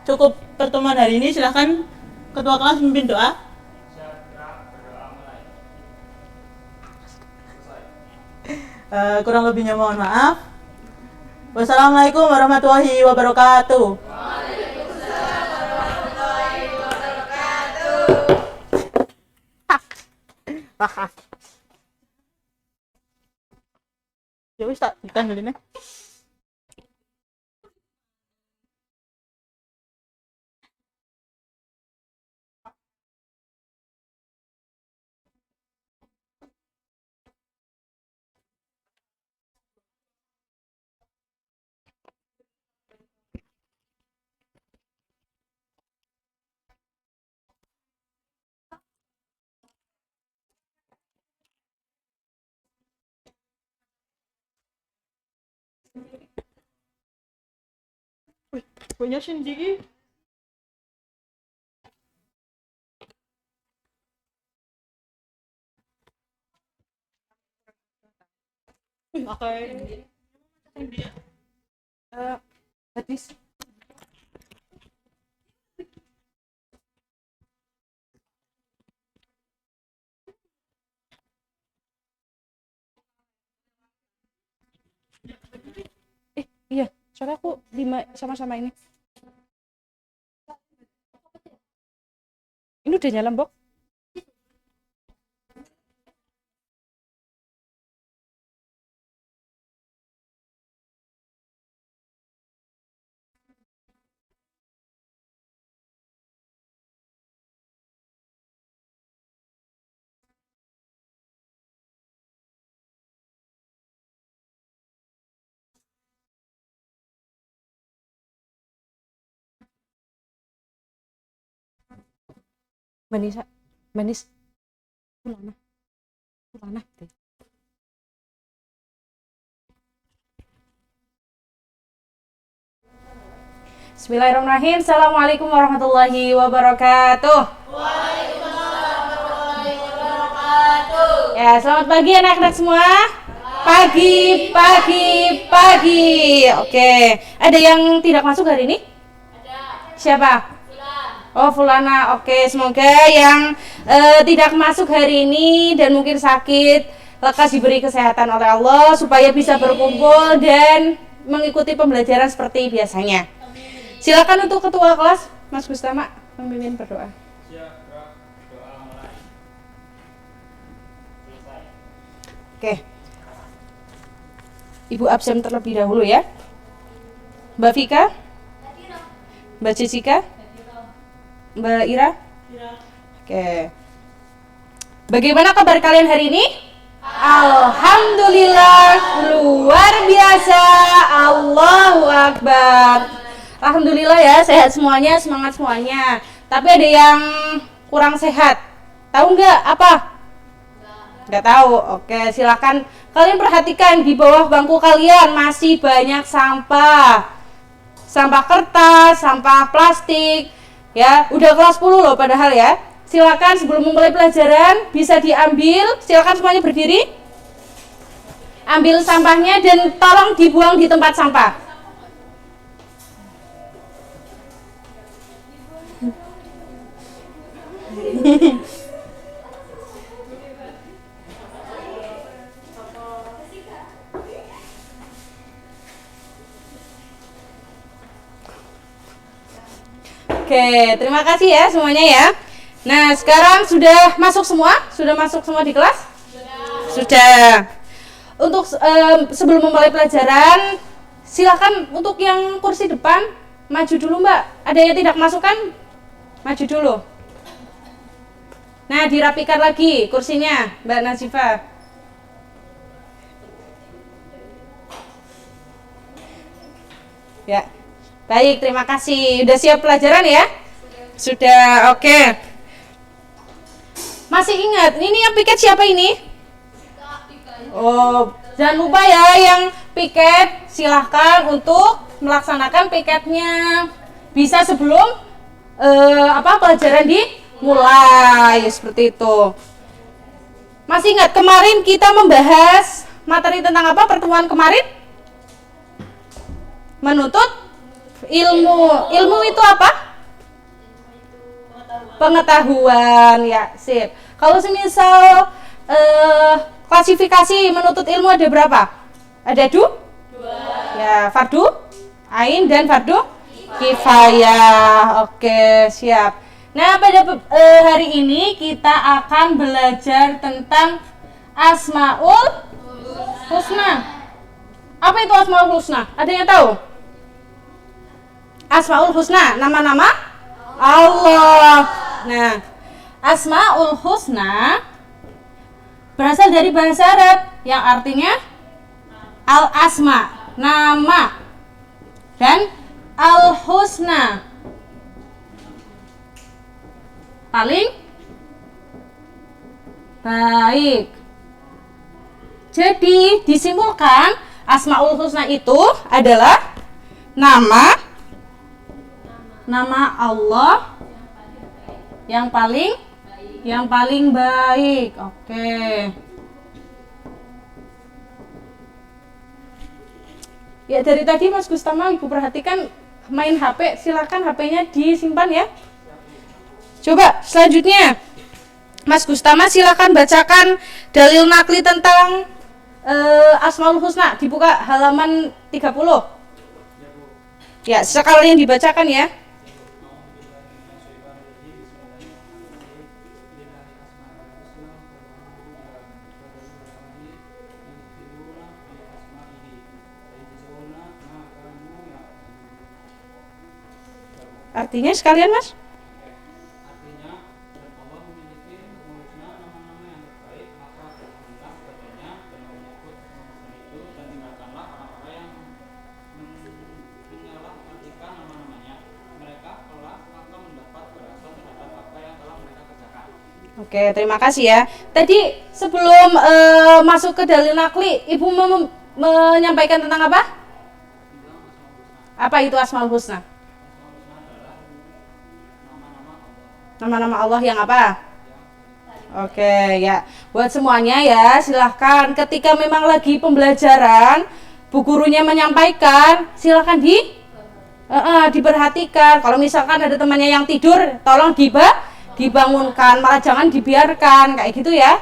Cukup pertemuan hari ini, silahkan ketua kelas memimpin doa. Kurang lebihnya mohon maaf. Wassalamualaikum warahmatullahi wabarakatuh. Waalaikumsalam warahmatullahi wabarakatuh. Ya wis tak ditanggaline. Wih, punya sendiri. Wih, pakai dia. Hadis. Iya, soalnya aku sama-sama ini. Ini udah nyala, Mbok. Mbak Nisa, Manis. Fulana. Fulana. Gitu. Bismillahirrahmanirrahim. Assalamualaikum warahmatullahi wabarakatuh. Ya, selamat pagi anak-anak semua. Pagi, pagi, pagi. Oke, ada yang tidak masuk hari ini? Ada. Siapa? Oh, Fulana. Oke, semoga yang tidak masuk hari ini dan mungkin sakit, lekas diberi kesehatan oleh Allah supaya bisa berkumpul dan mengikuti pembelajaran seperti biasanya. Silakan untuk ketua kelas, Mas Gustama, memimpin berdoa. Oke. Ibu absen terlebih dahulu ya. Mbak Vika, Mbak Jessica, Mbak Ira. Oke. Bagaimana kabar kalian hari ini? Alhamdulillah, luar biasa. Allahu Akbar. Alhamdulillah ya, sehat semuanya, semangat semuanya. Tapi ada yang kurang sehat. Tahu nggak apa? Nggak tahu. Oke, silakan kalian perhatikan di bawah bangku kalian masih banyak sampah. Sampah kertas, sampah plastik. Ya, udah kelas 10 loh padahal ya. Silakan sebelum memulai pelajaran bisa diambil. Silakan semuanya berdiri. Ambil sampahnya dan tolong dibuang di tempat sampah. Oke, terima kasih ya semuanya ya. Nah, sekarang sudah masuk semua? Sudah masuk semua di kelas? Sudah. Untuk sebelum memulai pelajaran, silakan untuk yang kursi depan maju dulu, Mbak. Ada yang tidak masuk kan? Maju dulu. Nah, dirapikan lagi kursinya, Mbak Nazifa. Ya. Baik, terima kasih. Udah siap pelajaran ya? Sudah, oke. Masih ingat, ini yang piket siapa ini? Oh, jangan lupa ya yang piket silahkan untuk melaksanakan piketnya. Bisa sebelum pelajaran dimulai, seperti itu. Masih ingat kemarin kita membahas materi tentang apa pertemuan kemarin? Menuntut ilmu. Ilmu itu apa? Pengetahuan. Ya, sip. Kalau semisal klasifikasi menuntut ilmu ada berapa? Ada dua. Ya, fardu ain dan fardu kifayah. Oke, siap. Nah, pada hari ini kita akan belajar tentang Asmaul Husna. Apa itu Asmaul Husna? Ada yang tahu? Asmaul Husna, nama-nama Allah. Nah, Asmaul Husna berasal dari bahasa Arab yang artinya al-asma, nama, dan al-husna, paling baik. Jadi disimpulkan Asmaul Husna itu adalah nama Allah yang paling baik. Oke. Ya, dari tadi Mas Gustama Ibu perhatikan main HP, silakan HP-nya disimpan ya. Coba selanjutnya Mas Gustama silakan bacakan dalil nakli tentang Asmaul Husna, dibuka halaman 30. Ya, sekalian dibacakan ya. Artinya sekalian, Mas? Artinya, dan Allah memiliki husna nama-nama yang terbaik, maka berhendaklah padanya dan menyebut nama itu dan tinggalkanlah orang-orang yang menyalahartikan nama-namanya. Mereka kelak akan mendapat balasan terhadap apa yang telah mereka kerjakan. Oke, terima kasih ya. Tadi sebelum masuk ke dalil nakli, Ibu menyampaikan tentang apa? Apa itu Asmaul Husna? Nama-nama Allah yang apa? Oke, ya. Buat semuanya ya, silahkan ketika memang lagi pembelajaran, bu gurunya menyampaikan, silahkan diperhatikan. Kalau misalkan ada temannya yang tidur, tolong dibangunkan, malah jangan dibiarkan kayak gitu ya.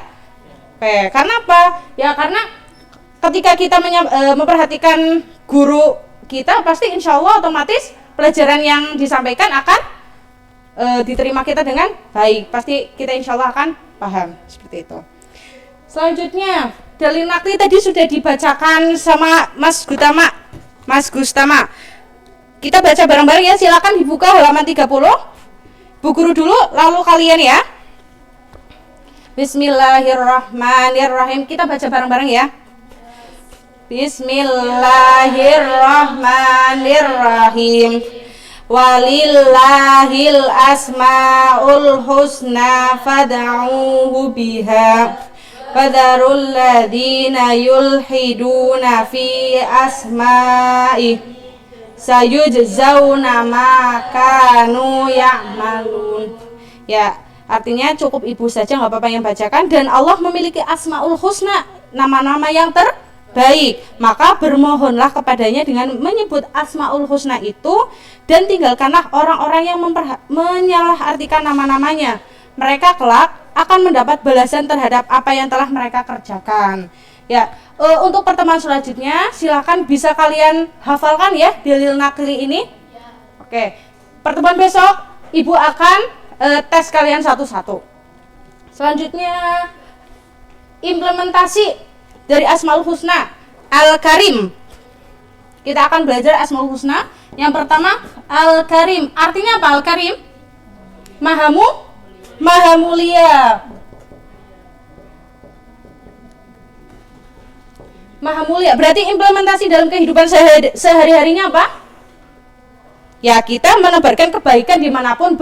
Oke, karena apa? Ya karena ketika kita memperhatikan guru kita, pasti insya Allah otomatis pelajaran yang disampaikan akan diterima kita dengan baik. Pasti kita insya Allah akan paham seperti itu. Selanjutnya, dalil nakli tadi sudah dibacakan sama Mas Gustama. Kita baca bareng-bareng ya, silakan dibuka halaman 30. Bu guru dulu, lalu kalian ya. Bismillahirrahmanirrahim. Kita baca bareng-bareng ya. Bismillahirrahmanirrahim. Walillahil asmaul husna fad'uhu biha. Fadarul ladina yulhiduna fi asma'i. Sayujzauna ma kanu ya'malun. Ya, artinya cukup ibu saja nggak apa-apa yang bacakan. Dan Allah memiliki asmaul husna, nama-nama yang terbaik. Maka bermohonlah kepadanya dengan menyebut asmaul husna itu, dan tinggalkanlah orang-orang yang menyalahartikan nama-namanya. Mereka kelak akan mendapat balasan terhadap apa yang telah mereka kerjakan. Ya, untuk pertemuan selanjutnya silakan bisa kalian hafalkan ya dalil nakli ini. Oke, pertemuan besok ibu akan tes kalian satu-satu. Selanjutnya implementasi dari Asmaul Husna Al-Karim. Kita akan belajar Asmaul Husna. Yang pertama Al-Karim. Artinya apa Al-Karim? Maha mulia. Maha mulia, berarti implementasi dalam kehidupan sehari-harinya apa? Ya, kita menebarkan kebaikan dimanapun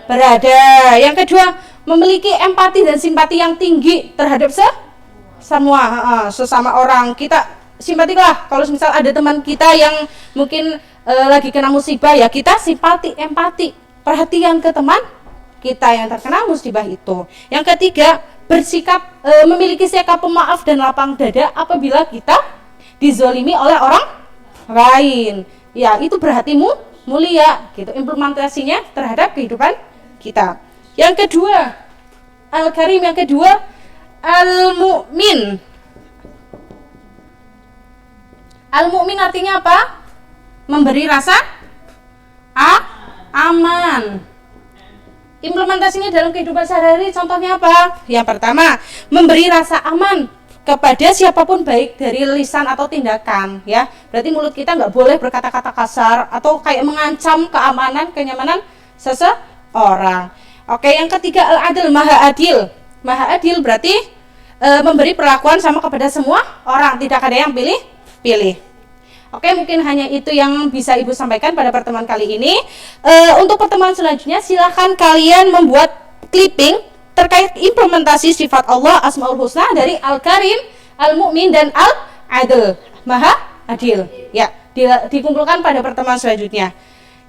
berada. Yang kedua, memiliki empati dan simpati yang tinggi terhadap sesama orang. Kita simpatilah, kalau misal ada teman kita yang mungkin lagi kena musibah, ya kita simpati, empati, perhatian ke teman kita yang terkena musibah itu. Yang ketiga, bersikap memiliki sikap pemaaf dan lapang dada apabila kita dizolimi oleh orang lain. Ya, itu berarti mulia gitu implementasinya terhadap kehidupan kita. Yang kedua, Al-Karim. Yang kedua, Al-Mu'min. Al-Mu'min artinya apa? Memberi rasa aman. Implementasinya dalam kehidupan sehari-hari contohnya apa? Yang pertama, memberi rasa aman kepada siapapun baik dari lisan atau tindakan ya. Berarti mulut kita nggak boleh berkata-kata kasar atau kayak mengancam keamanan, kenyamanan seseorang. Oke, yang ketiga Al-Adil, Maha Adil. Maha Adil berarti memberi perlakuan sama kepada semua orang, tidak ada yang pilih. Oke, mungkin hanya itu yang bisa Ibu sampaikan pada pertemuan kali ini. Untuk pertemuan selanjutnya, silahkan kalian membuat clipping terkait implementasi sifat Allah Asmaul Husna dari Al-Karim, Al-Mu'min, dan Al-Adil, Maha Adil. Ya, dikumpulkan pada pertemuan selanjutnya.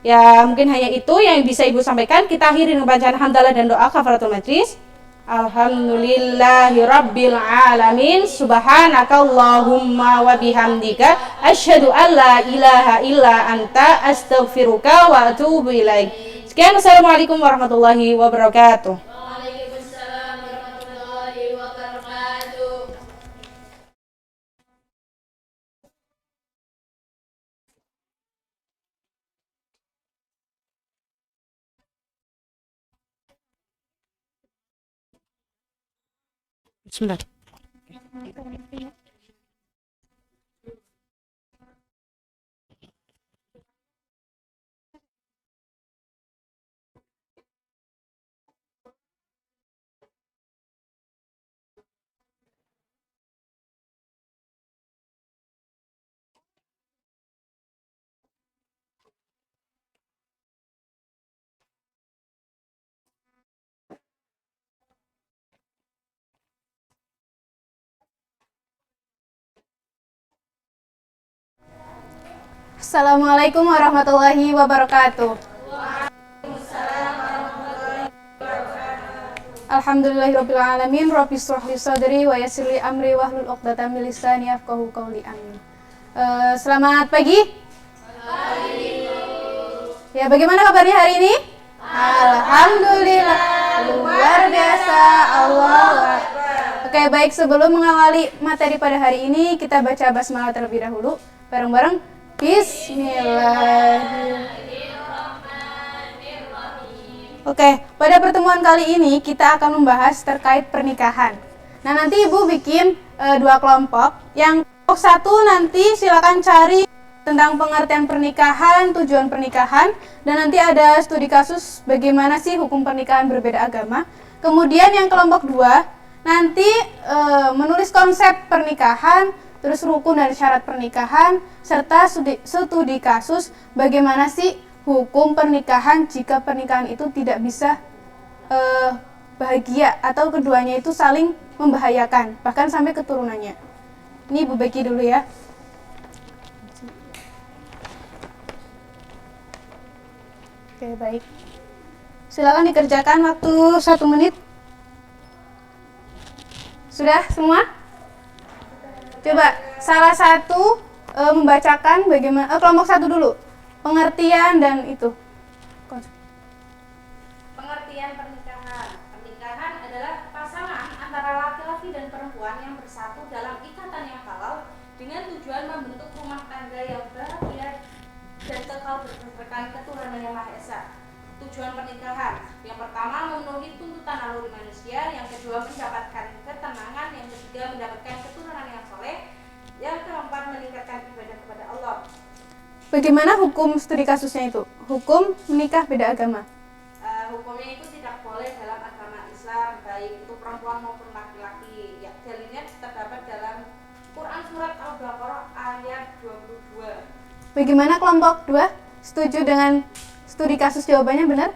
Ya, mungkin hanya itu yang bisa Ibu sampaikan. Kita akhiri dengan bacaan hamdalah dan doa kafaratul majlis. Alhamdulillahi Rabbil Alamin. Subhanakallahumma wa bihamdika asyhadu an la ilaha illa anta astaghfiruka wa atubu ilaik. Sekian, assalamualaikum warahmatullahi wabarakatuh. Waalaikumsalam warahmatullahi wabarakatuh. Bismillah. Assalamualaikum warahmatullahi wabarakatuh. Alhamdulillahirrabbilalamin. Rabbi shrah li sadri wa yassir li amri wahlul 'uqdatam min lisani yafqahu qawli. Amin. Selamat pagi. Ya, bagaimana kabarnya hari ini? Alhamdulillah, luar biasa. Allahu Akbar. Oke, baik, sebelum mengawali materi pada hari ini, kita baca basmalah terlebih dahulu. Bareng-bareng. Bismillahirrahmanirrahim. Oke, pada pertemuan kali ini kita akan membahas terkait pernikahan. Nah, nanti Ibu bikin 2 kelompok. Yang kelompok 1 nanti silakan cari tentang pengertian pernikahan, tujuan pernikahan, dan nanti ada studi kasus bagaimana sih hukum pernikahan berbeda agama. Kemudian yang kelompok 2 nanti menulis konsep pernikahan, terus rukun dan syarat pernikahan, serta studi kasus bagaimana sih hukum pernikahan jika pernikahan itu tidak bisa bahagia atau keduanya itu saling membahayakan, bahkan sampai keturunannya. Ini Ibu bagi dulu ya. Oke, baik. Silakan dikerjakan waktu 1 menit. Sudah semua? Coba salah satu membacakan bagaimana kelompok 1 dulu. Pengertian dan itu. Pengertian pernikahan. Pernikahan adalah pasangan antara laki-laki dan perempuan yang bersatu dalam ikatan yang halal dengan tujuan membentuk rumah tangga yang bahagia dan kekal berdasarkan keturunan yang Maha Esa. Tujuan pernikahan: yang pertama memenuhi tuntutan naluri manusia, yang kedua mendapatkan ketenangan, yang ketiga mendapatkan keturunan yang soleh, yang keempat meningkatkan ibadah kepada Allah. Bagaimana hukum studi kasusnya itu? Hukum menikah beda agama. Hukumnya itu tidak boleh dalam agama Islam, baik itu perempuan maupun laki-laki. Ya, dalilnya terdapat dalam Quran surat Al-Baqarah ayat 22. Bagaimana kelompok 2? Setuju dengan studi kasus jawabannya benar?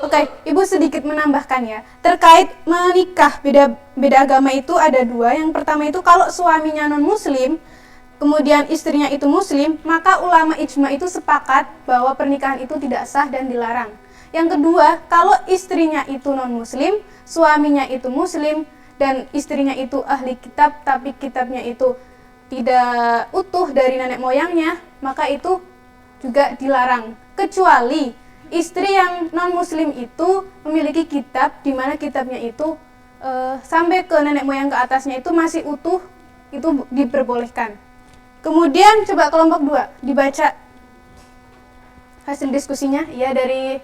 Oke, Ibu sedikit menambahkan ya. Terkait menikah beda agama itu ada 2. Yang pertama itu kalau suaminya non-muslim, kemudian istrinya itu muslim, maka ulama ijma itu sepakat bahwa pernikahan itu tidak sah dan dilarang. Yang kedua, kalau istrinya itu non-muslim, suaminya itu muslim, dan istrinya itu ahli kitab, tapi kitabnya itu tidak utuh dari nenek moyangnya, maka itu juga dilarang. Kecuali istri yang non-muslim itu memiliki kitab, di mana kitabnya itu sampai ke nenek moyang ke atasnya itu masih utuh, itu diperbolehkan. Kemudian coba kelompok 2 dibaca hasil diskusinya. Ya, dari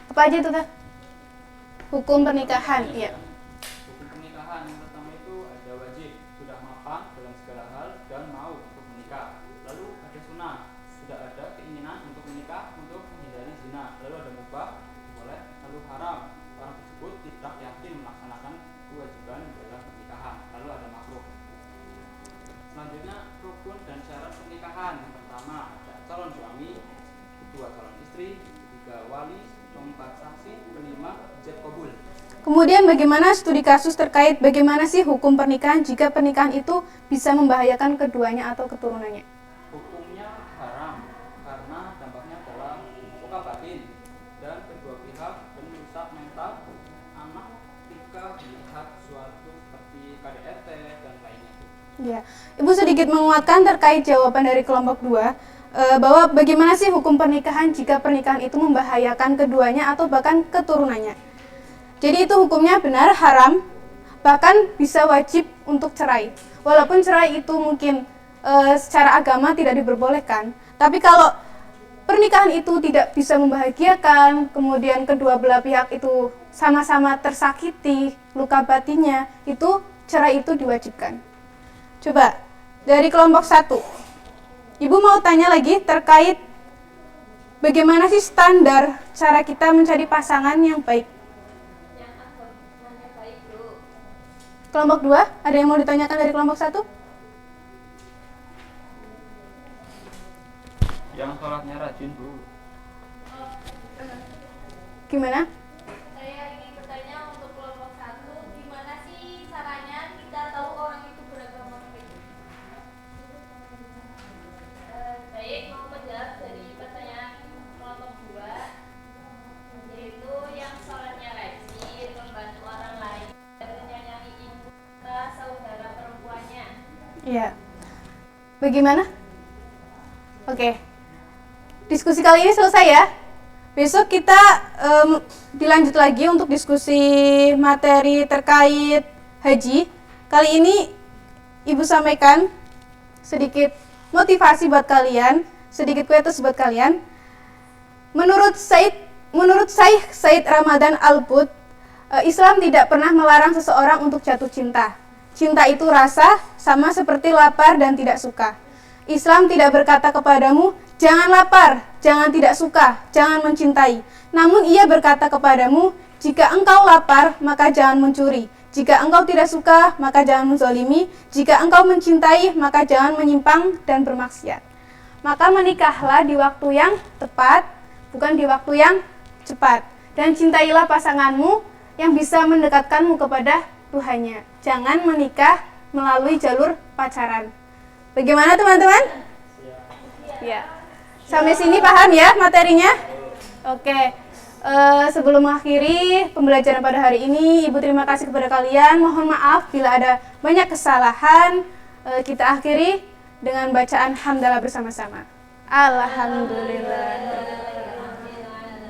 apa aja itu, Kak? Hukum pernikahan. Iya. Hukum pernikahan yang pertama itu ada wajib, sudah mapan dalam segala hal dan mau untuk menikah. Lalu ada sunnah, sudah ada keinginan untuk menikah untuk menghindari zina. Lalu ada mubah, boleh. Lalu haram, orang tersebut tidak yakin melaksanakan kewajiban dalam pernikahan. Lalu ada makruh. Selanjutnya rukun dan syarat pernikahan. Yang pertama ada calon suami, kedua calon istri, ketiga wali, keempat saksi, kelima ijab kabul. Kemudian bagaimana studi kasus terkait bagaimana sih hukum pernikahan jika pernikahan itu bisa membahayakan keduanya atau keturunannya? Hukumnya haram karena dampaknya adalah luka batin dan kedua pihak dan merusak mental anak ketika melihat suatu seperti KDRT dan lainnya. Ya, Ibu sedikit menguatkan terkait jawaban dari kelompok 2 bahwa bagaimana sih hukum pernikahan jika pernikahan itu membahayakan keduanya atau bahkan keturunannya. Jadi itu hukumnya benar haram, bahkan bisa wajib untuk cerai. Walaupun cerai itu mungkin secara agama tidak diperbolehkan, tapi kalau pernikahan itu tidak bisa membahagiakan, kemudian kedua belah pihak itu sama-sama tersakiti, luka batinnya, itu cerai itu diwajibkan. Coba dari kelompok 1, Ibu mau tanya lagi terkait bagaimana sih standar cara kita mencari pasangan yang baik. Kelompok 2, ada yang mau ditanyakan dari kelompok 1? Yang sholatnya rajin, Bu. Gimana? Saya ingin bertanya untuk kelompok 1, gimana sih caranya kita tahu orang itu beragama baik? Ya. Bagaimana? Oke. Diskusi kali ini selesai ya. Besok kita dilanjut lagi untuk diskusi materi terkait haji. Kali ini Ibu sampaikan sedikit motivasi buat kalian, sedikit kuetus buat kalian. Menurut Said Ramadan Al-Put, Islam tidak pernah melarang seseorang untuk jatuh cinta. Cinta itu rasa, sama seperti lapar dan tidak suka. Islam tidak berkata kepadamu, jangan lapar, jangan tidak suka, jangan mencintai. Namun ia berkata kepadamu, jika engkau lapar, maka jangan mencuri. Jika engkau tidak suka, maka jangan menzalimi. Jika engkau mencintai, maka jangan menyimpang dan bermaksiat. Maka menikahlah di waktu yang tepat, bukan di waktu yang cepat. Dan cintailah pasanganmu yang bisa mendekatkanmu kepada Tuhannya. Jangan menikah melalui jalur pacaran. Bagaimana teman-teman? Ya. Sampai sini paham ya materinya? Oke. Sebelum mengakhiri pembelajaran pada hari ini, Ibu terima kasih kepada kalian. Mohon maaf bila ada banyak kesalahan. Kita akhiri dengan bacaan hamdalah bersama-sama. Alhamdulillah.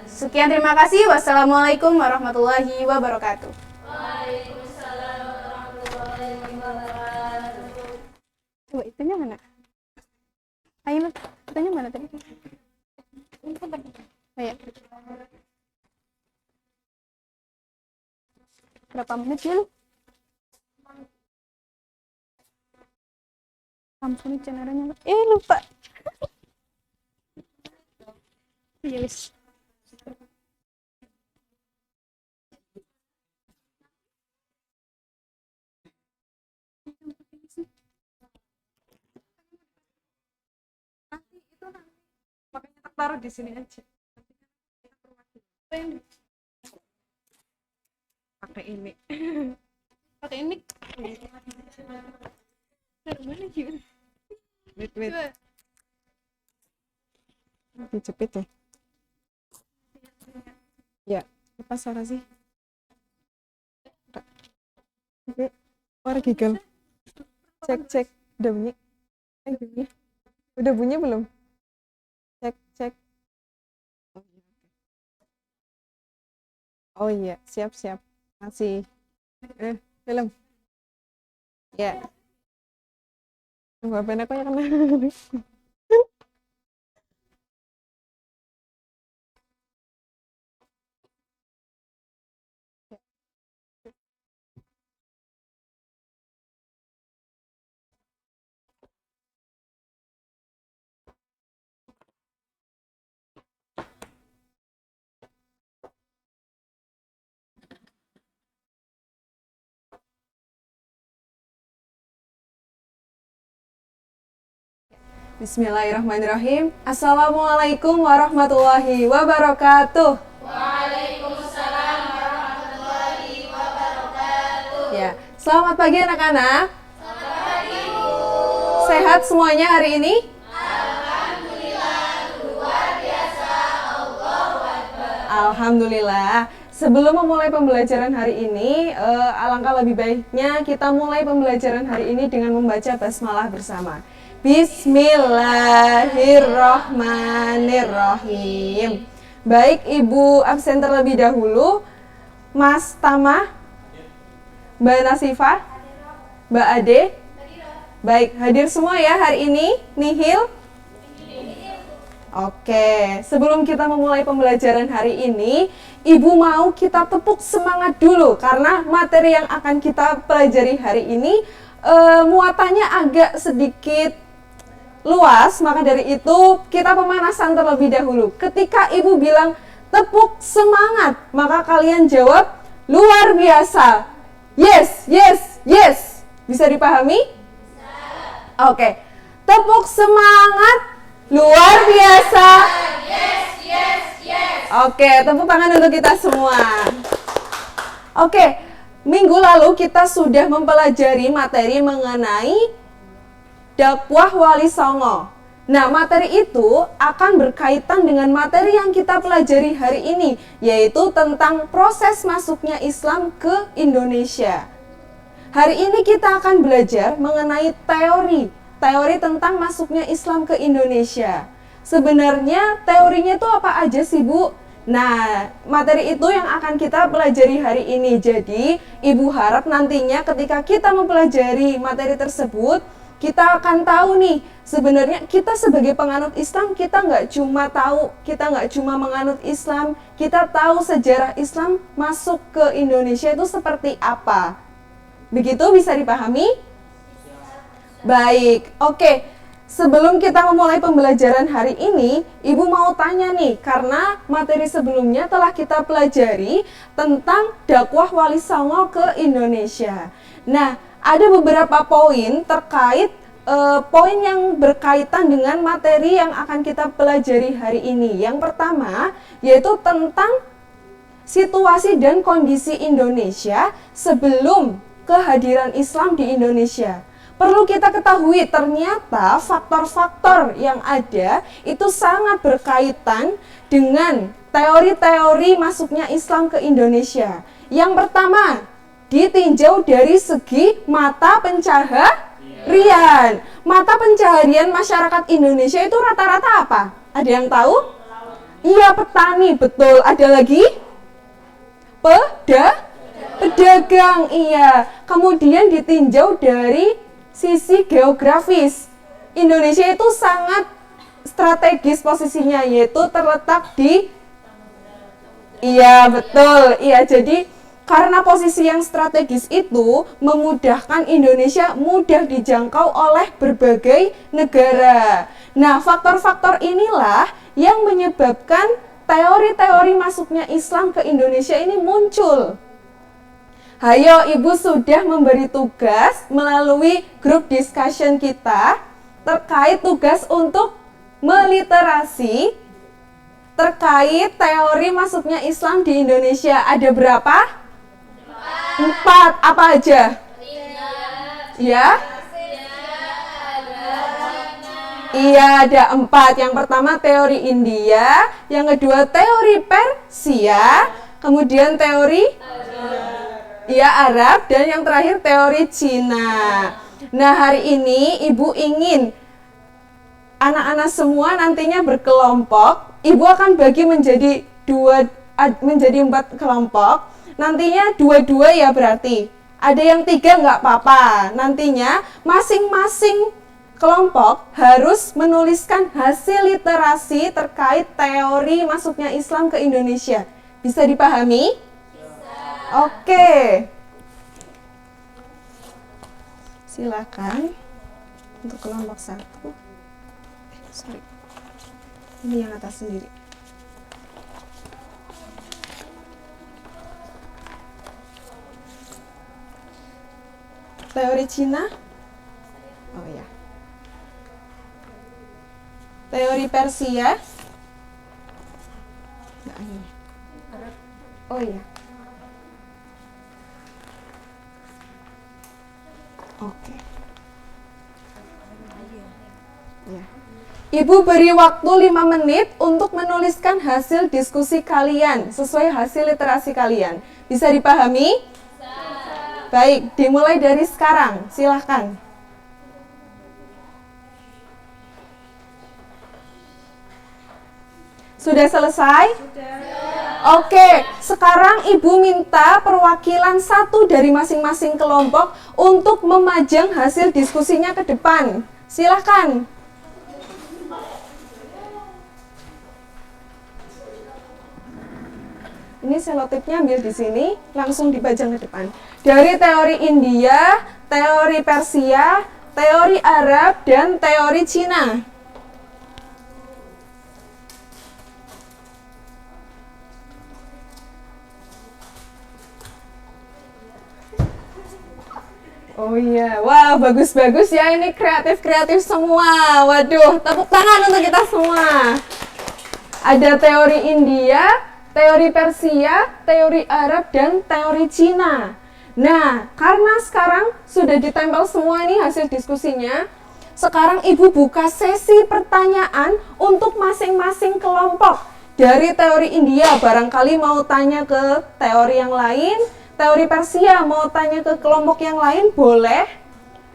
Sekian, terima kasih. Wassalamualaikum warahmatullahi wabarakatuh. Waalaikumsalam warahmatullahi wabarakatuh. Coba itunya mana? Ayo, itunya mana tadi? Oh, ya. Berapa menit ya lu? Ampun, channelnya lupa. Ya wis. Makanya tak taruh di sini aja. Pakai ini. Pakai ini. Taruh mana gimana? Wait. Dijepit ya. Ya, lepas suara sih. Oke, suara giggle. Cek. Udah bunyi? Bunyi. Udah bunyi belum? Cek. Oh iya, siap. Masih. Film. Ya. Ngapain aku ya kena? Bismillahirrahmanirrahim. Assalamualaikum warahmatullahi wabarakatuh. Waalaikumsalam warahmatullahi wabarakatuh. Ya, selamat pagi anak-anak. Selamat pagi, Bu. Sehat semuanya hari ini? Alhamdulillah, luar biasa. Allahu Akbar. Alhamdulillah. Sebelum memulai pembelajaran hari ini, alangkah lebih baiknya kita mulai pembelajaran hari ini dengan membaca basmalah bersama. Bismillahirrohmanirrohim. Baik, Ibu absen terlebih dahulu. Mas Tama, Mbak Nasifah, Mbak Ade. Baik, hadir semua ya hari ini. Nihil? Oke, sebelum kita memulai pembelajaran hari ini, Ibu mau kita tepuk semangat dulu karena materi yang akan kita pelajari hari ini muatannya agak sedikit luas, maka dari itu kita pemanasan terlebih dahulu. Ketika Ibu bilang tepuk semangat, maka kalian jawab luar biasa. Yes. Bisa dipahami? Oke. Tepuk semangat luar biasa. Yes. Oke, tepuk tangan untuk kita semua. Oke, minggu lalu kita sudah mempelajari materi mengenai dakwah Wali Songo. Nah, materi itu akan berkaitan dengan materi yang kita pelajari hari ini, yaitu tentang proses masuknya Islam ke Indonesia. Hari ini kita akan belajar mengenai teori tentang masuknya Islam ke Indonesia. Sebenarnya teorinya itu apa aja sih, Bu? Nah, materi itu yang akan kita pelajari hari ini. Jadi, Ibu harap nantinya ketika kita mempelajari materi tersebut, kita akan tahu nih, sebenarnya kita sebagai penganut Islam, kita nggak cuma menganut Islam, kita tahu sejarah Islam masuk ke Indonesia itu seperti apa. Begitu bisa dipahami? Baik, oke. Sebelum kita memulai pembelajaran hari ini, Ibu mau tanya nih, karena materi sebelumnya telah kita pelajari tentang dakwah Wali Songo ke Indonesia. Nah, ada beberapa poin terkait poin yang berkaitan dengan materi yang akan kita pelajari hari ini. Yang pertama, yaitu tentang situasi dan kondisi Indonesia sebelum kehadiran Islam di Indonesia. Perlu kita ketahui, ternyata faktor-faktor yang ada itu sangat berkaitan dengan teori-teori masuknya Islam ke Indonesia. Yang pertama, ditinjau dari segi mata pencaharian. Mata pencaharian masyarakat Indonesia itu rata-rata apa? Ada yang tahu? Iya, petani, betul. Ada lagi? Pedagang, iya. Kemudian ditinjau dari sisi geografis. Indonesia itu sangat strategis posisinya, yaitu terletak di jadi karena posisi yang strategis itu memudahkan Indonesia mudah dijangkau oleh berbagai negara. Nah, faktor-faktor inilah yang menyebabkan teori-teori masuknya Islam ke Indonesia ini muncul. Hayo, Ibu sudah memberi tugas melalui grup discussion kita terkait tugas untuk meliterasi terkait teori masuknya Islam di Indonesia. Ada berapa? 4. Apa aja? Ya? Iya, ada 4. Yang pertama teori India, yang kedua teori Persia, kemudian teori Arab, dan yang terakhir teori Cina. Nah, hari ini Ibu ingin anak-anak semua nantinya berkelompok. Ibu akan bagi menjadi 4 kelompok. Nantinya 2-2 ya berarti. Ada yang 3 nggak apa-apa. Nantinya masing-masing kelompok harus menuliskan hasil literasi terkait teori masuknya Islam ke Indonesia. Bisa dipahami? Oke. Silakan untuk kelompok 1. Ini yang atas sendiri. Teori Cina? Oh ya. Teori Persia? Nah, ini. Oh iya. Oke. Ya. Ibu beri waktu 5 menit untuk menuliskan hasil diskusi kalian sesuai hasil literasi kalian. Bisa dipahami? Baik, dimulai dari sekarang. Silahkan. Sudah selesai? Oke, sekarang Ibu minta perwakilan 1 dari masing-masing kelompok untuk memajang hasil diskusinya ke depan. Silahkan. Ini selotipnya ambil di sini, langsung dipajang ke depan. Dari teori India, teori Persia, teori Arab, dan teori Cina. Oh iya, wah bagus-bagus ya, ini kreatif-kreatif semua. Waduh, tepuk tangan untuk kita semua. Ada teori India, teori Persia, teori Arab, dan teori Cina. Nah, karena sekarang sudah ditempel semua nih hasil diskusinya, sekarang Ibu buka sesi pertanyaan untuk masing-masing kelompok. Dari teori India, barangkali mau tanya ke teori yang lain, teori Persia mau tanya ke kelompok yang lain boleh.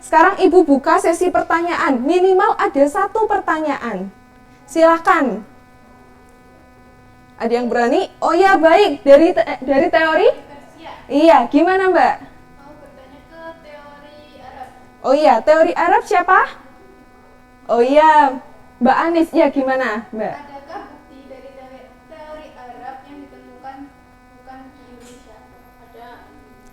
Sekarang Ibu buka sesi pertanyaan, minimal ada 1 pertanyaan. Silakan. Ada yang berani? Oh ya, baik. Dari teori? Iya, gimana Mbak? Mau bertanya ke teori Arab. Oh iya, teori Arab siapa? Oh iya, Mbak Anis. Ya, gimana Mbak? Adakah bukti dari teori Arab yang ditemukan bukan di Indonesia? Ada,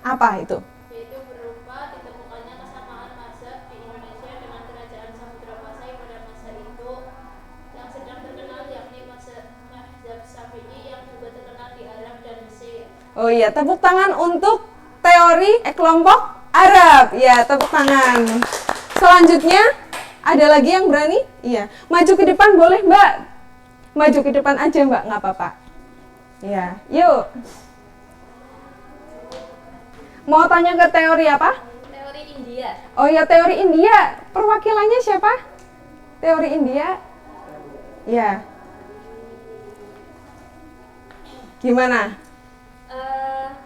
Apa itu? yaitu berupa ditemukannya kesamaan mazhab di Indonesia dengan kerajaan Samudra Pasai pada masa itu yang sedang terkenal, yakni mazhab Syafi'i yang juga terkenal di Arab dan Mesir. Oh iya, tepuk tangan untuk teori kelompok Arab. Ya, tepuk tangan. Selanjutnya, ada lagi yang berani? Iya. Maju ke depan boleh, Mbak. Maju ke depan aja, Mbak, nggak apa-apa. Iya, yuk. Mau tanya ke teori apa? Teori India. Oh ya, teori India. Perwakilannya siapa? Teori India? Ya. Gimana?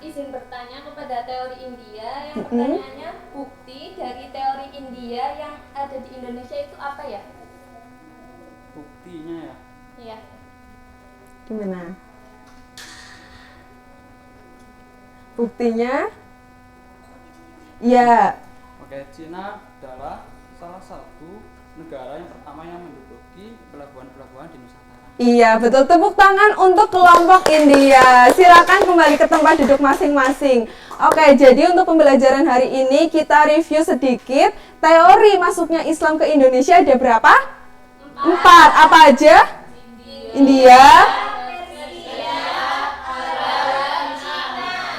Izin bertanya kepada teori India. Yang pertanyaannya, bukti dari teori India yang ada di Indonesia itu apa ya? Buktinya ya. Iya. Gimana? Buktinya? Ya. Oke, Cina adalah salah satu negara yang pertama yang menduduki pelabuhan-pelabuhan di Nusantara. Iya, betul. Tepuk tangan untuk kelompok India. Silakan kembali ke tempat duduk masing-masing. Oke, jadi untuk pembelajaran hari ini kita review sedikit. Teori masuknya Islam ke Indonesia ada berapa? 4. Apa aja? India.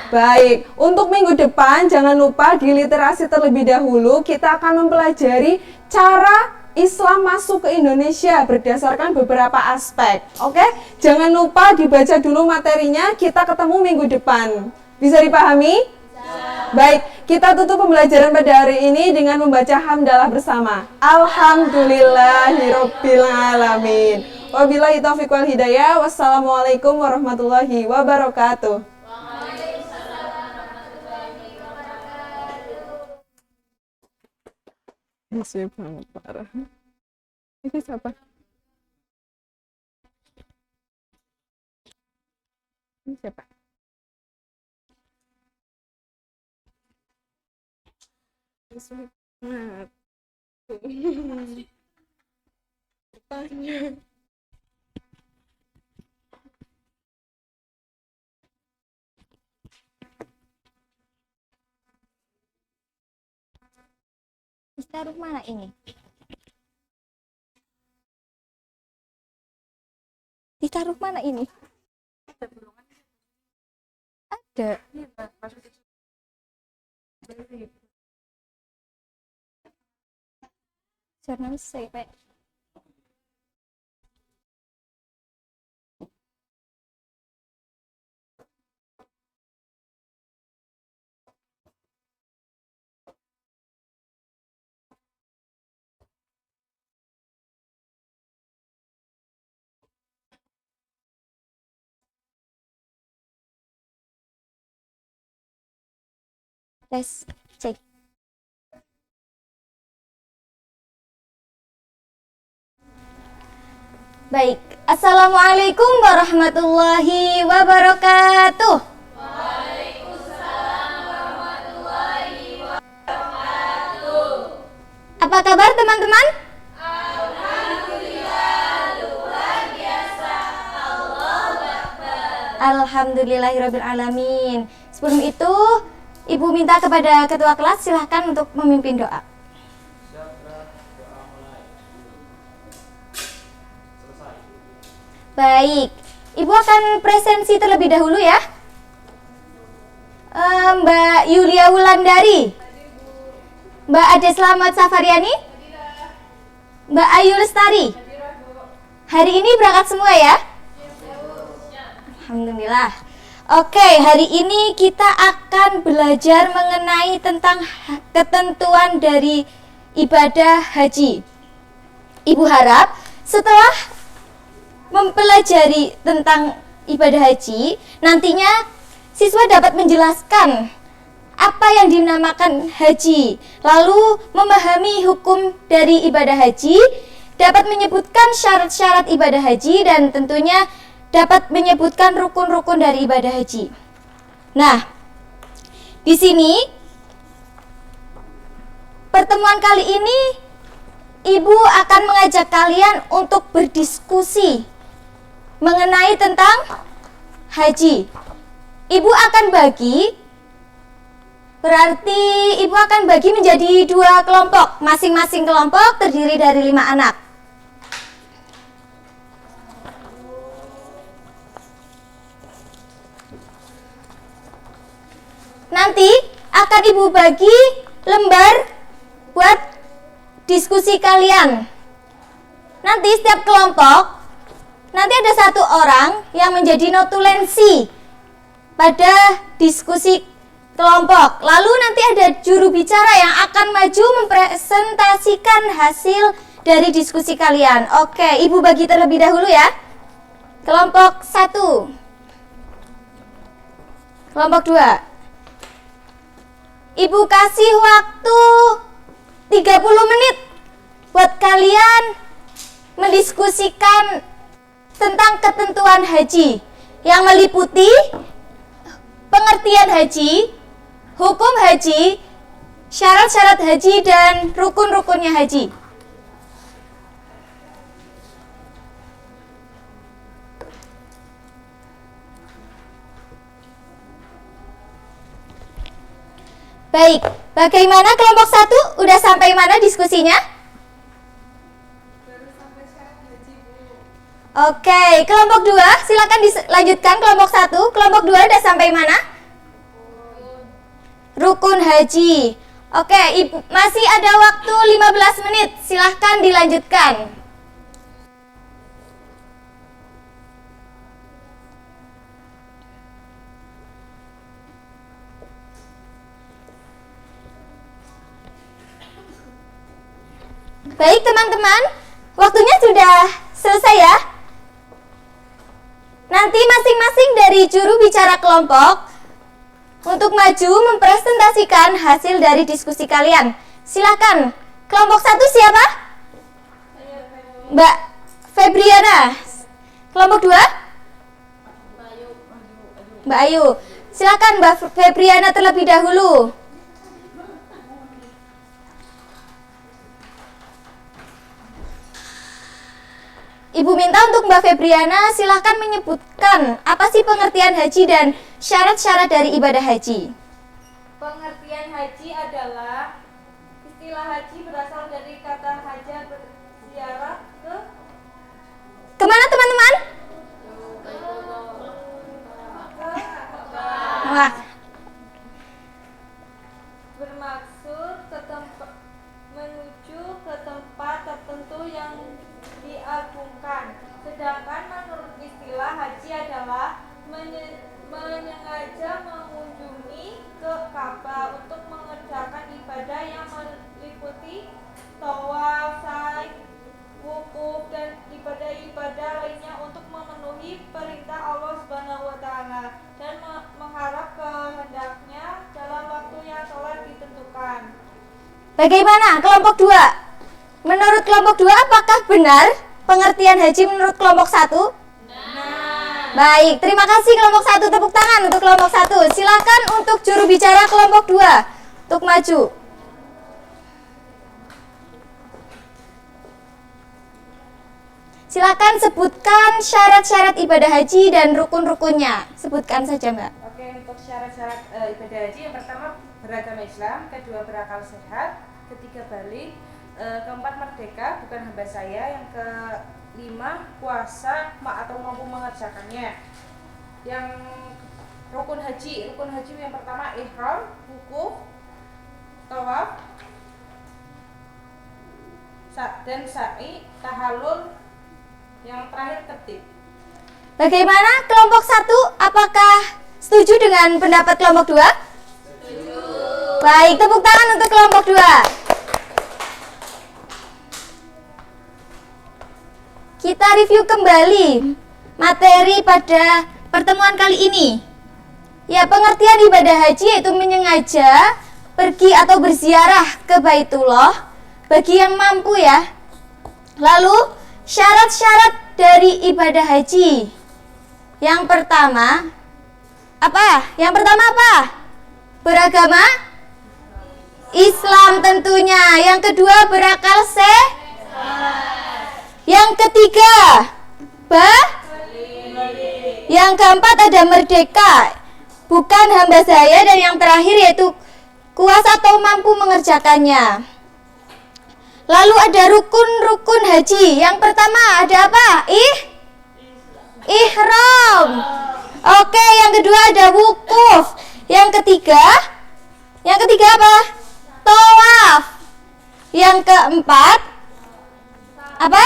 Baik, untuk minggu depan jangan lupa di literasi terlebih dahulu kita akan mempelajari cara Islam masuk ke Indonesia berdasarkan beberapa aspek. Oke, jangan lupa dibaca dulu materinya. Kita ketemu minggu depan. Bisa dipahami? Baik, kita tutup pembelajaran pada hari ini dengan membaca hamdalah bersama. Alhamdulillahirabbil alamin. Wabillahi taufiq wal hidayah. Wassalamualaikum warahmatullahi wabarakatuh. Masih banget parah. Ini siapa? Ini siapa? Masih banget. Tanya. Ditaruh mana ini? Ditaruh mana ini? Ada. Jurnalis saya Pak. Tes cek. Baik, assalamualaikum warahmatullahi wabarakatuh. Waalaikumsalam warahmatullahi wabarakatuh. Apa kabar teman-teman? Alhamdulillah, luar biasa. Allahu Akbar. Alhamdulillahirabbil alamin. Sebelum itu, Ibu minta kepada ketua kelas silahkan untuk memimpin doa. Baik, Ibu akan presensi terlebih dahulu ya. Mbak Yulia Wulandari, Mbak Ade Slamet Safariani, Mbak Ayu Lestari. Hari ini berangkat semua ya? Alhamdulillah. Oke, hari ini kita akan belajar mengenai tentang ketentuan dari ibadah haji. Ibu harap setelah mempelajari tentang ibadah haji, nantinya siswa dapat menjelaskan apa yang dinamakan haji, lalu memahami hukum dari ibadah haji, dapat menyebutkan syarat-syarat ibadah haji, dan tentunya dapat menyebutkan rukun-rukun dari ibadah haji. Nah, di sini pertemuan kali ini Ibu akan mengajak kalian untuk berdiskusi mengenai tentang haji. Ibu akan bagi, berarti Ibu akan bagi menjadi 2 kelompok. Masing-masing kelompok terdiri dari 5 anak. Nanti akan Ibu bagi lembar buat diskusi kalian. Nanti setiap kelompok, nanti ada 1 orang yang menjadi notulensi pada diskusi kelompok. Lalu nanti ada juru bicara yang akan maju mempresentasikan hasil dari diskusi kalian. Oke, Ibu bagi terlebih dahulu ya. Kelompok 1. Kelompok 2. Ibu kasih waktu 30 menit buat kalian mendiskusikan tentang ketentuan haji yang meliputi pengertian haji, hukum haji, syarat-syarat haji, dan rukun-rukunnya haji. Baik, bagaimana kelompok 1? Udah sampai mana diskusinya? Oke, kelompok 2 silakan dilanjutkan. Kelompok 1, kelompok 2 udah sampai mana? Rukun haji. Oke, masih ada waktu 15 menit. Silahkan dilanjutkan. Baik teman-teman, waktunya sudah selesai ya. Nanti masing-masing dari juru bicara kelompok untuk maju mempresentasikan hasil dari diskusi kalian. Silakan. Kelompok 1 siapa? Mbak Febriana. Kelompok 2? Mbak Ayu. Silakan Mbak Febriana terlebih dahulu. Ibu minta untuk Mbak Febriana silahkan menyebutkan apa sih pengertian haji dan syarat-syarat dari ibadah haji. Pengertian haji adalah istilah haji berasal dari kata haja berziarah ke Kemana teman-teman? Wah. bermaksud menuju ke tempat tertentu yang diagungkan. Sedangkan menurut istilah haji adalah menyengaja mengunjungi ke Ka'bah untuk mengerjakan ibadah yang meliputi tawaf, sa'i, wukuf, dan ibadah-ibadah lainnya untuk memenuhi perintah Allah Subhanahu wa taala dan mengharap kehendaknya dalam waktu yang telah ditentukan. Bagaimana kelompok 2? Menurut kelompok 2 apakah benar pengertian haji menurut kelompok 1? Baik, terima kasih kelompok 1. Tepuk tangan untuk kelompok 1. Silakan untuk juru bicara kelompok 2 untuk maju. Silakan sebutkan syarat-syarat ibadah haji dan rukun-rukunnya. Sebutkan saja, Mbak. Oke, untuk syarat-syarat ibadah haji, yang pertama beragama Islam, kedua berakal sehat, ketiga balik, keempat merdeka, bukan hamba saya, yang kelima puasa atau mampu mengerjakannya. Yang rukun haji yang pertama ihram, wukuf, tawaf, dan sa'i, tahallul, yang terakhir tertib. Bagaimana kelompok 1? Apakah setuju dengan pendapat kelompok 2? Setuju. Baik, tepuk tangan untuk kelompok 2. Kita review kembali materi pada pertemuan kali ini. Ya, pengertian ibadah haji yaitu menyengaja pergi atau berziarah ke Baitullah bagi yang mampu ya. Lalu syarat-syarat dari ibadah haji. Yang pertama apa? Beragama Islam tentunya. Yang kedua berakal sehat. Yang ketiga yang keempat ada merdeka, bukan hamba saya, dan yang terakhir yaitu kuasa atau mampu mengerjakannya. Lalu ada rukun-rukun haji. Yang pertama ada apa? Ihram. Oke, yang kedua ada wukuf. Yang ketiga apa? Tawaf. Yang keempat apa?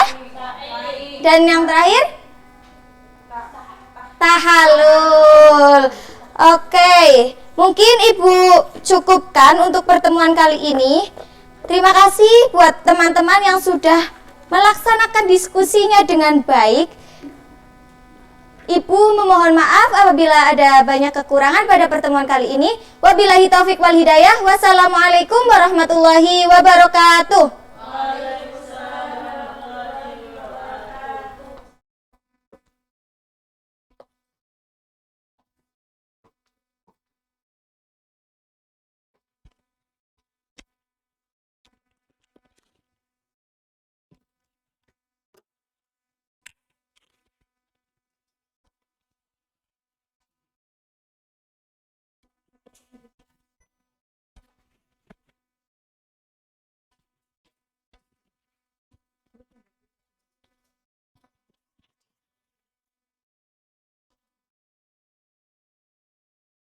Dan yang terakhir tahallul. Oke, mungkin Ibu cukupkan untuk pertemuan kali ini. Terima kasih buat teman-teman yang sudah melaksanakan diskusinya dengan baik. Ibu memohon maaf apabila ada banyak kekurangan pada pertemuan kali ini. Wabillahi taufik wal hidayah. Wassalamualaikum warahmatullahi wabarakatuh.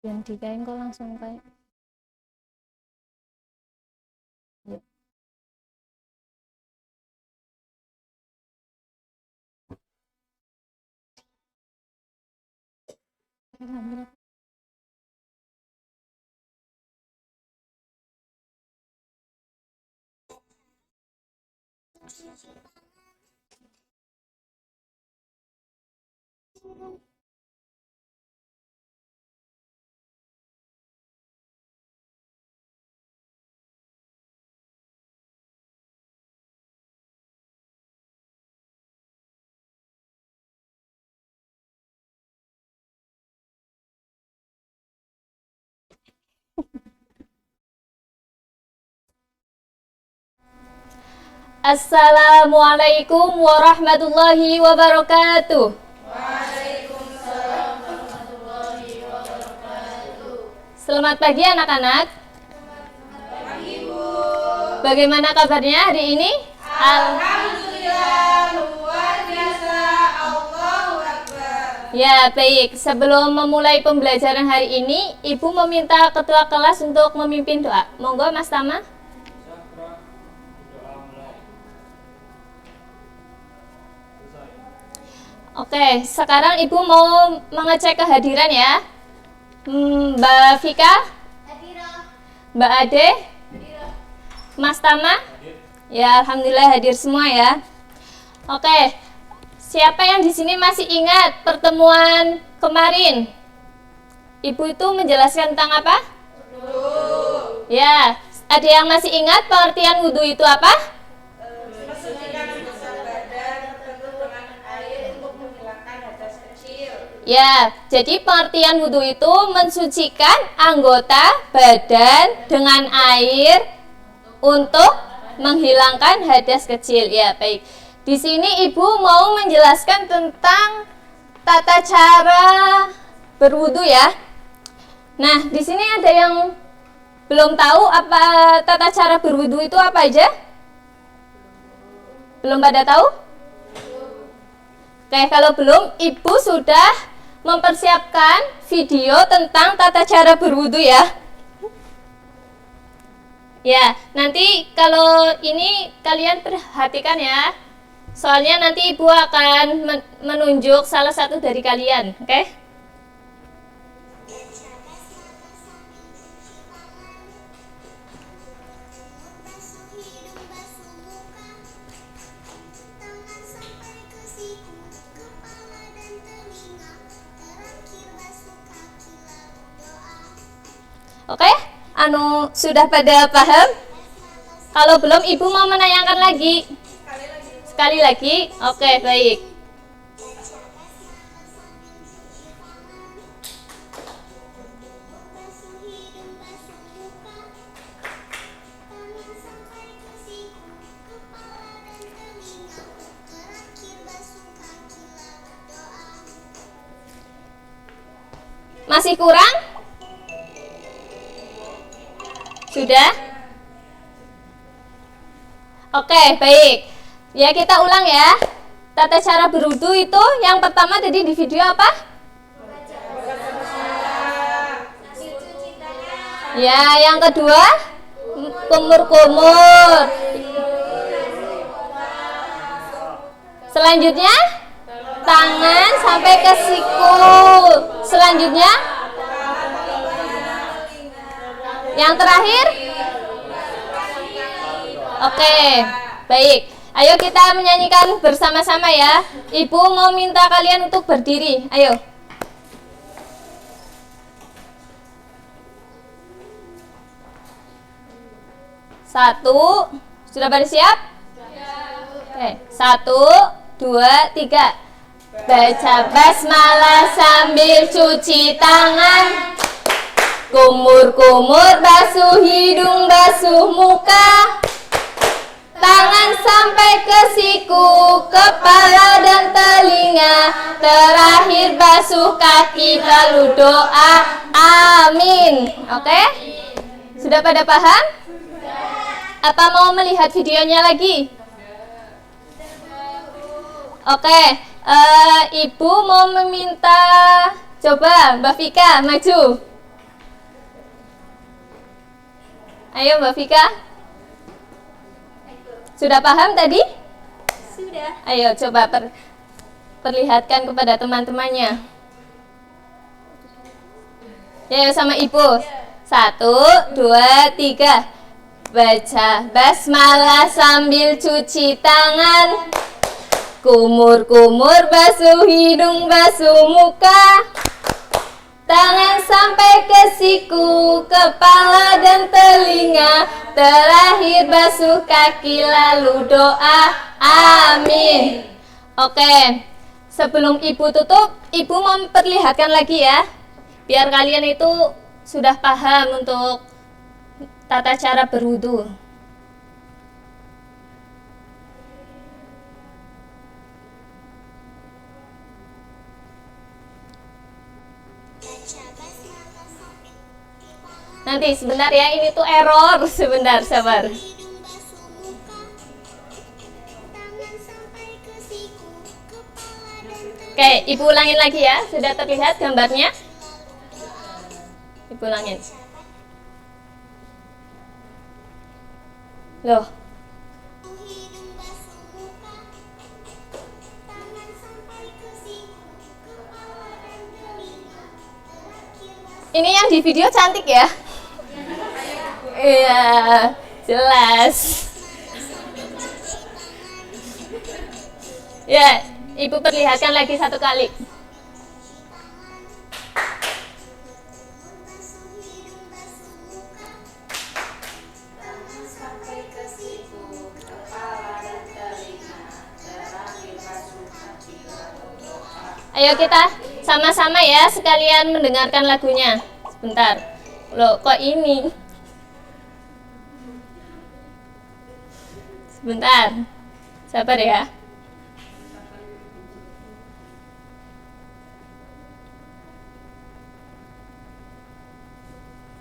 Yang dikain kok langsung kayak Assalamualaikum warahmatullahi wabarakatuh. Waalaikumsalam warahmatullahi wabarakatuh. Selamat pagi anak-anak. Pagi, Bu. Bagaimana kabarnya hari ini? Alhamdulillah, luar biasa. Allahu Akbar. Ya, baik. Sebelum memulai pembelajaran hari ini, Ibu meminta ketua kelas untuk memimpin doa. Monggo Mas Tama. Oke, sekarang Ibu mau mengecek kehadiran ya. Mbak Vika? Mbak Ade? Mas Tama? Ya, alhamdulillah hadir semua ya. Oke, siapa yang di sini masih ingat pertemuan kemarin? Ibu itu menjelaskan tentang apa? Wudu. Ya, ada yang masih ingat pengertian wudu itu apa? Ya, jadi pengertian wudhu itu mensucikan anggota badan dengan air untuk menghilangkan hadas kecil. Ya, baik. Di sini Ibu mau menjelaskan tentang tata cara berwudhu ya. Nah, di sini ada yang belum tahu apa tata cara berwudhu itu apa aja? Belum pada tahu? Oke, kalau belum, Ibu sudah mempersiapkan video tentang tata cara berwudu ya. Ya, nanti kalau ini kalian perhatikan ya. Soalnya nanti Ibu akan menunjuk salah satu dari kalian, oke? Oke? Sudah pada paham? Kalau belum, Ibu mau menanyakan lagi. Sekali lagi? Oke, baik. Masih kurang? Sudah? Oke, baik. Ya, kita ulang ya. Tata cara berwudu itu yang pertama tadi di video apa? Ya, yang kedua kumur-kumur. Selanjutnya tangan sampai ke siku. Selanjutnya yang terakhir. Oke, baik. Ayo kita menyanyikan bersama-sama ya. Ibu mau minta kalian untuk berdiri. Ayo. Satu. Sudah pada siap? Oke. 1, 2, 3. Baca basmalah sambil cuci tangan. Kumur-kumur, basuh hidung, basuh muka. Tangan sampai ke siku, kepala dan telinga. Terakhir basuh kaki, lalu doa. Amin. Oke? Sudah pada paham? Apa mau melihat videonya lagi? Oke. Ibu mau meminta, coba Mbak Vika maju. Ayo Mbak Vika. Sudah paham tadi? Sudah. Ayo coba perlihatkan kepada teman-temannya. Ya, sama Ibu. 1, 2, 3. Baca basmalah sambil cuci tangan. Kumur-kumur, basuh hidung, basuh muka. Tangan sampai ke siku, kepala dan telinga. Terakhir basuh kaki, lalu doa. Amin. Oke, sebelum Ibu tutup, Ibu mau memperlihatkan lagi ya, biar kalian itu sudah paham untuk tata cara berwudu. Nanti sebentar ya, ini tuh error. Sebentar, sabar. Oke, Ibu ulangin lagi ya. Sudah terlihat gambarnya? Ibu ulangin. Loh. Ini yang di video cantik ya? Iya, jelas. Ya, Ibu perlihatkan lagi satu kali. Ayo kita sama-sama ya, sekalian mendengarkan lagunya. Sebentar. Loh, kok ini? Sebentar. Sabar ya.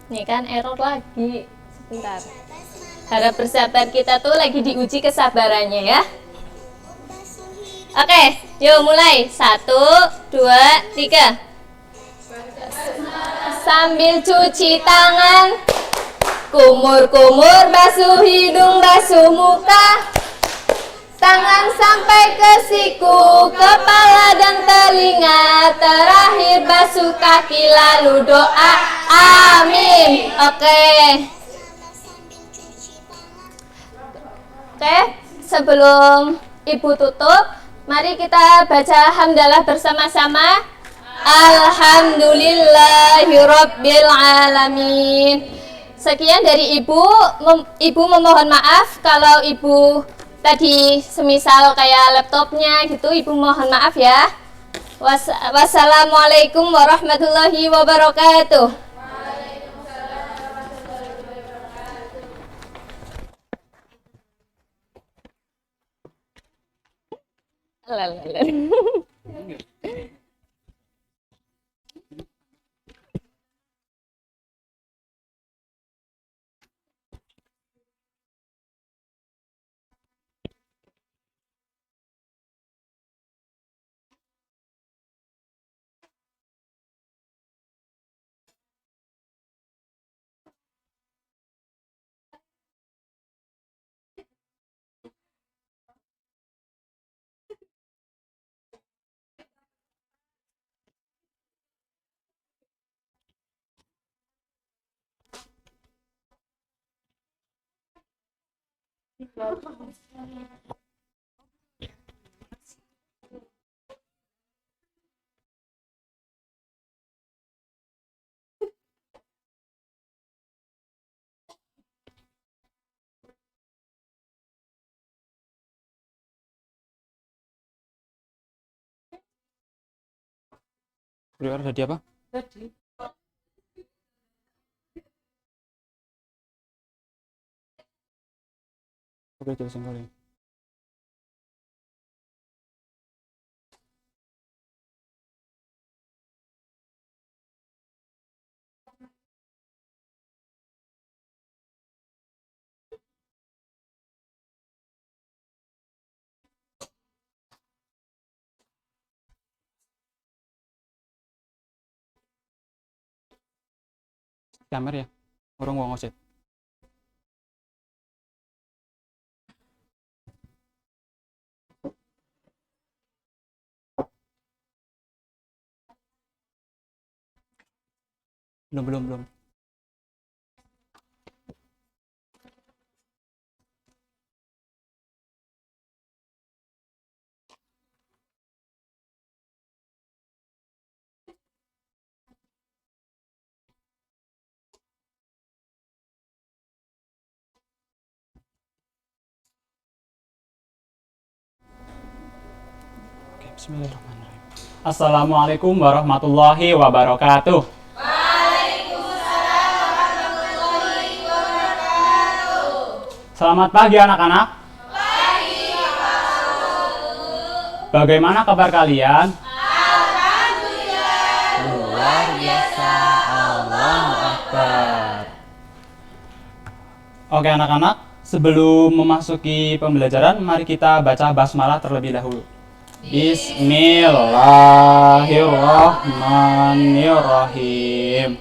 Nih kan error lagi. Sebentar. Harap bersabar, kita tuh lagi diuji kesabarannya ya. Oke, yuk mulai. 1, 2, 3. Sambil cuci tangan. Kumur-kumur, basuh hidung, basuh muka. Tangan sampai ke siku, kepala dan telinga. Terakhir basuh kaki, lalu doa. Amin. Oke, sebelum Ibu tutup, mari kita baca hamdalah bersama-sama. Alhamdulillahirabbil alamin. Sekian dari Ibu. Ibu memohon maaf kalau Ibu tadi semisal kayak laptopnya gitu, Ibu mohon maaf ya. Wassalamualaikum warahmatullahi wabarakatuh. Beliau tadi apa? Tadi. Oke, terusin kali. Kamar ya? Orang gua ngoset. Belum. Oke, bismillahirrahmanirrahim. Assalamualaikum warahmatullahi wabarakatuh. Selamat pagi anak-anak. Pagi, Pak Guru. Bagaimana kabar kalian? Alhamdulillah. Luar biasa. Allahu Akbar. Oke anak-anak, sebelum memasuki pembelajaran, mari kita baca basmalah terlebih dahulu. Bismillahirrahmanirrahim.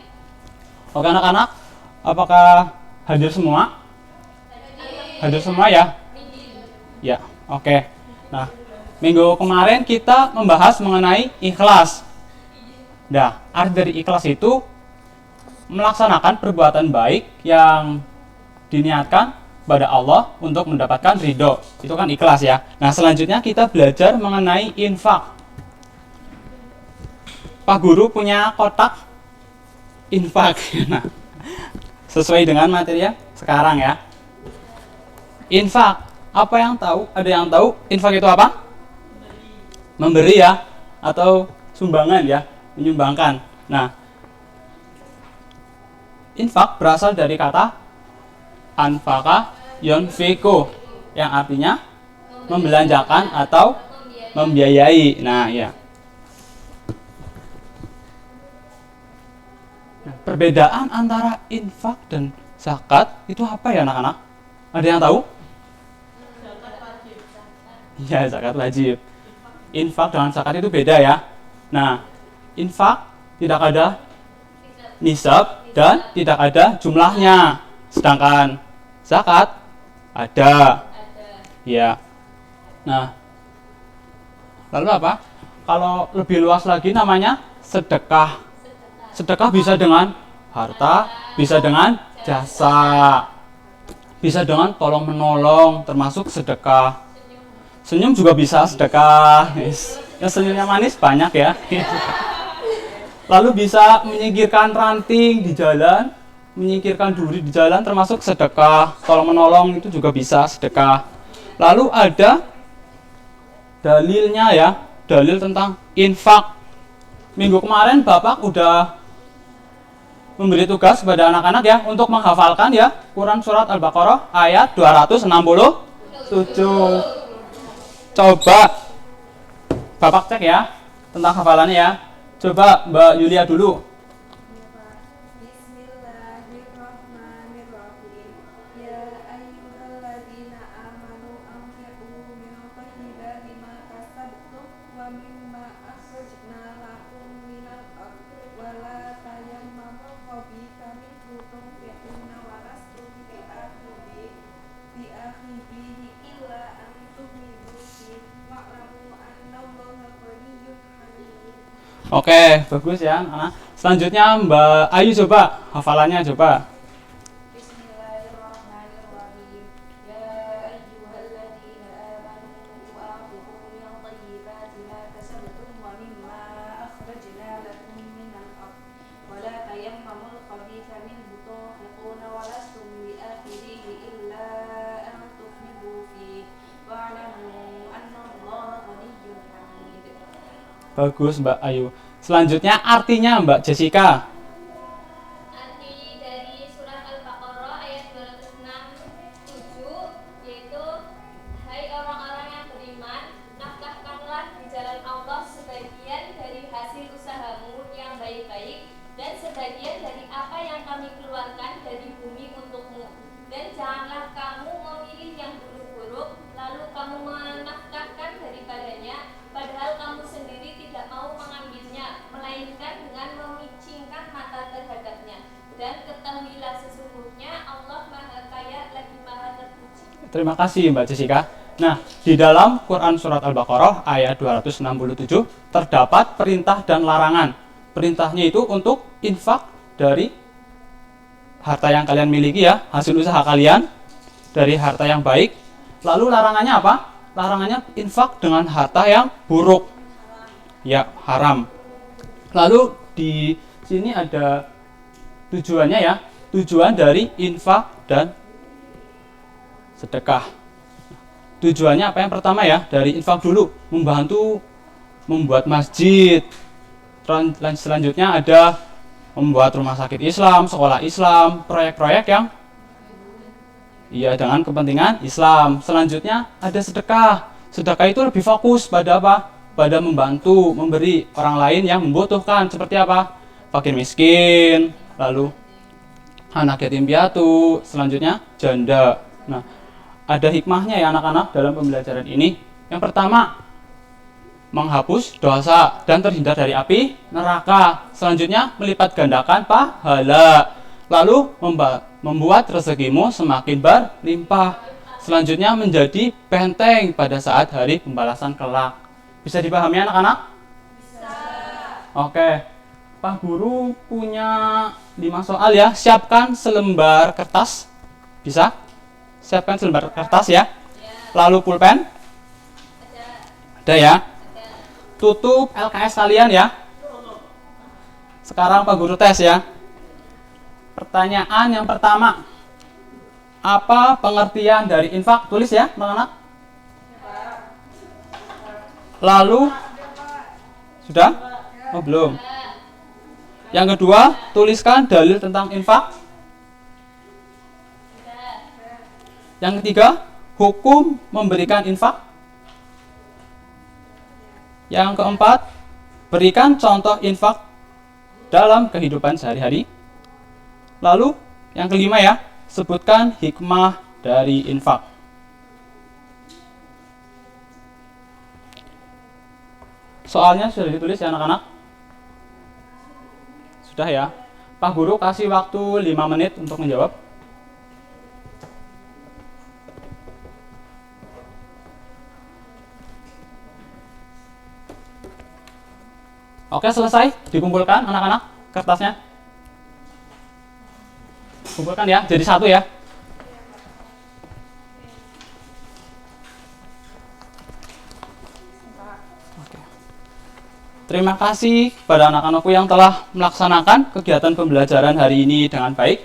Oke anak-anak, apakah hadir semua? Hadir semua ya? Ya, oke. Nah, minggu kemarin kita membahas mengenai ikhlas. Nah, arti dari ikhlas itu melaksanakan perbuatan baik yang diniatkan pada Allah untuk mendapatkan ridho. Itu kan ikhlas ya. Nah, selanjutnya kita belajar mengenai infak. Pak Guru punya kotak infak. Nah, sesuai dengan materi ya sekarang ya. Infak, apa yang tahu? Ada yang tahu infak itu apa? Memberi ya, atau sumbangan ya, menyumbangkan. Nah, infak berasal dari kata anfaqa yunfiqu, yang artinya membelanjakan atau membiayai. Nah, ya. Nah, perbedaan antara infak dan zakat itu apa ya anak-anak? Ada yang tahu? Ya, zakat wajib. Infak dengan zakat itu beda ya. Nah, infak tidak ada nisab dan tidak ada jumlahnya. Sedangkan zakat ada. Ya. Nah, lalu apa? Kalau lebih luas lagi namanya sedekah. Sedekah bisa dengan harta, bisa dengan jasa, bisa dengan tolong menolong, termasuk sedekah. Senyum juga bisa sedekah. Yang senyumnya manis banyak ya. Lalu bisa menyingkirkan ranting di jalan, menyingkirkan duri di jalan termasuk sedekah. Tolong menolong itu juga bisa sedekah. Lalu ada dalilnya ya, dalil tentang infak. Minggu kemarin Bapak udah memberi tugas kepada anak-anak ya untuk menghafalkan ya Quran surat Al-Baqarah ayat 267. Coba Bapak cek ya tentang hafalannya ya. Coba Mbak Yulia dulu. Bismillahirrahmanirrahim. Ya ayyuhalladzina amanu anfiqu min thayyibati ma kasabtum wa mimma akhrajna lakum minal ardh wa la tayammamu khabitha minhu tunfiquna wa lastum bi'akhidhihi illa an tughmidu fihi wa'lamu annallaha ghaniyyun hamid. Oke, bagus ya anak. Selanjutnya Mbak Ayu coba hafalannya coba. Bismillahirrahmanirrahim. Ya ayyuhalladzina amanu anfiqu min thayyibati ma kasabtum wa mimma akhrajna lakum minal ardh wa la tayammamul khabitha minhu tunfiquna wa lastum bi'akhidhihi illa an tughmidu fihi wa'lamu annallaha ghaniyyun hamid. Bagus Mbak Ayu. Selanjutnya artinya Mbak Jessica. Arti dari surat Al-Baqarah ayat 267 yaitu, hai orang-orang yang beriman, nafkahkanlah di jalan Allah sebagian dari hasil usahamu yang baik-baik dan sebagian dari apa yang kami keluarkan dari bumi untukmu, dan janganlah kamu memilih yang buruk-buruk lalu kamu menafkahkan daripadanya padahal kamu sendiri tidak mau mengambilnya, melainkan dengan memicingkan mata terhadapnya. Dan ketahuilah sesungguhnya Allah Maha Kaya lagi Maha Terpuji. Terima kasih Mbak Jessica. Nah, di dalam Quran surat Al-Baqarah ayat 267 terdapat perintah dan larangan. Perintahnya itu untuk infak dari harta yang kalian miliki ya, hasil usaha kalian dari harta yang baik. Lalu larangannya apa? Larangannya infak dengan harta yang buruk. Ya, haram. Lalu di sini ada tujuannya ya. Tujuan dari infak dan sedekah. Tujuannya apa yang pertama ya? Dari infak dulu, membantu membuat masjid. Selanjutnya ada membuat rumah sakit Islam, sekolah Islam, proyek-proyek yang dengan kepentingan Islam. Selanjutnya ada sedekah. Sedekah itu lebih fokus pada apa? Pada membantu, memberi orang lain yang membutuhkan. Seperti apa? Fakir miskin, lalu anak yatim piatu, selanjutnya janda. Nah, ada hikmahnya ya anak-anak dalam pembelajaran ini. Yang pertama, menghapus dosa dan terhindar dari api neraka. Selanjutnya, melipat gandakan pahala. Lalu membuat rezekimu semakin berlimpah. Selanjutnya menjadi benteng pada saat hari pembalasan kelak. Bisa dipahami anak-anak? Bisa. Oke. Pak Guru punya 5 soal ya. Siapkan selembar kertas. Bisa? Siapkan selembar kertas ya. Lalu pulpen? Ada ya. Tutup LKS kalian ya. Sekarang Pak Guru tes ya. Pertanyaan yang pertama, apa pengertian dari infak? Tulis ya, anak-anak. Lalu, sudah? Oh, belum. Yang kedua, tuliskan dalil tentang infak. Yang ketiga, hukum memberikan infak. Yang keempat, berikan contoh infak dalam kehidupan sehari-hari. Lalu yang kelima ya, sebutkan hikmah dari infak. Soalnya sudah ditulis ya anak-anak? Sudah ya. Pak Guru kasih waktu 5 menit untuk menjawab. Oke, selesai. Dikumpulkan anak-anak kertasnya. Kumpulkan ya, jadi satu ya. Oke. Terima kasih kepada anak-anakku yang telah melaksanakan kegiatan pembelajaran hari ini dengan baik.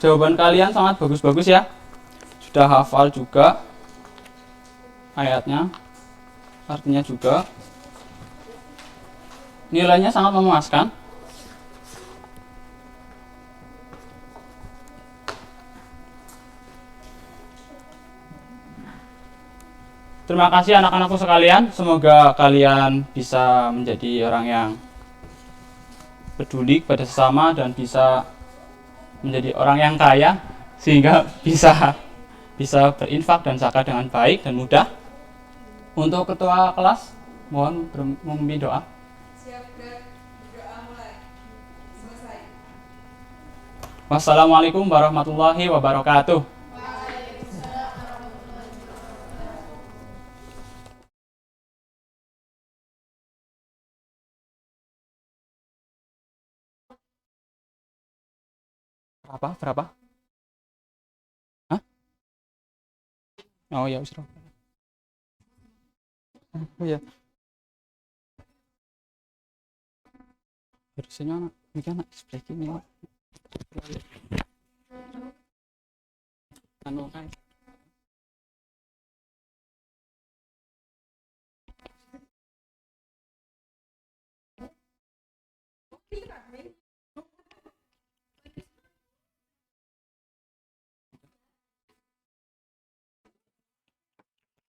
Jawaban kalian sangat bagus-bagus ya. Sudah hafal juga ayatnya, artinya juga. Nilainya sangat memuaskan. Terima kasih anak-anakku sekalian. Semoga kalian bisa menjadi orang yang peduli kepada sesama dan bisa menjadi orang yang kaya sehingga bisa berinfak dan zakat dengan baik dan mudah. Untuk ketua kelas, mohon memimpin doa. Siap, Brad. Doa mulai. Selesai. Wassalamualaikum warahmatullahi wabarakatuh. Berapa? Hah? Oh ya, Usra. Oh ya. Harusnya anak, ini kan anak display ini. Anu kan.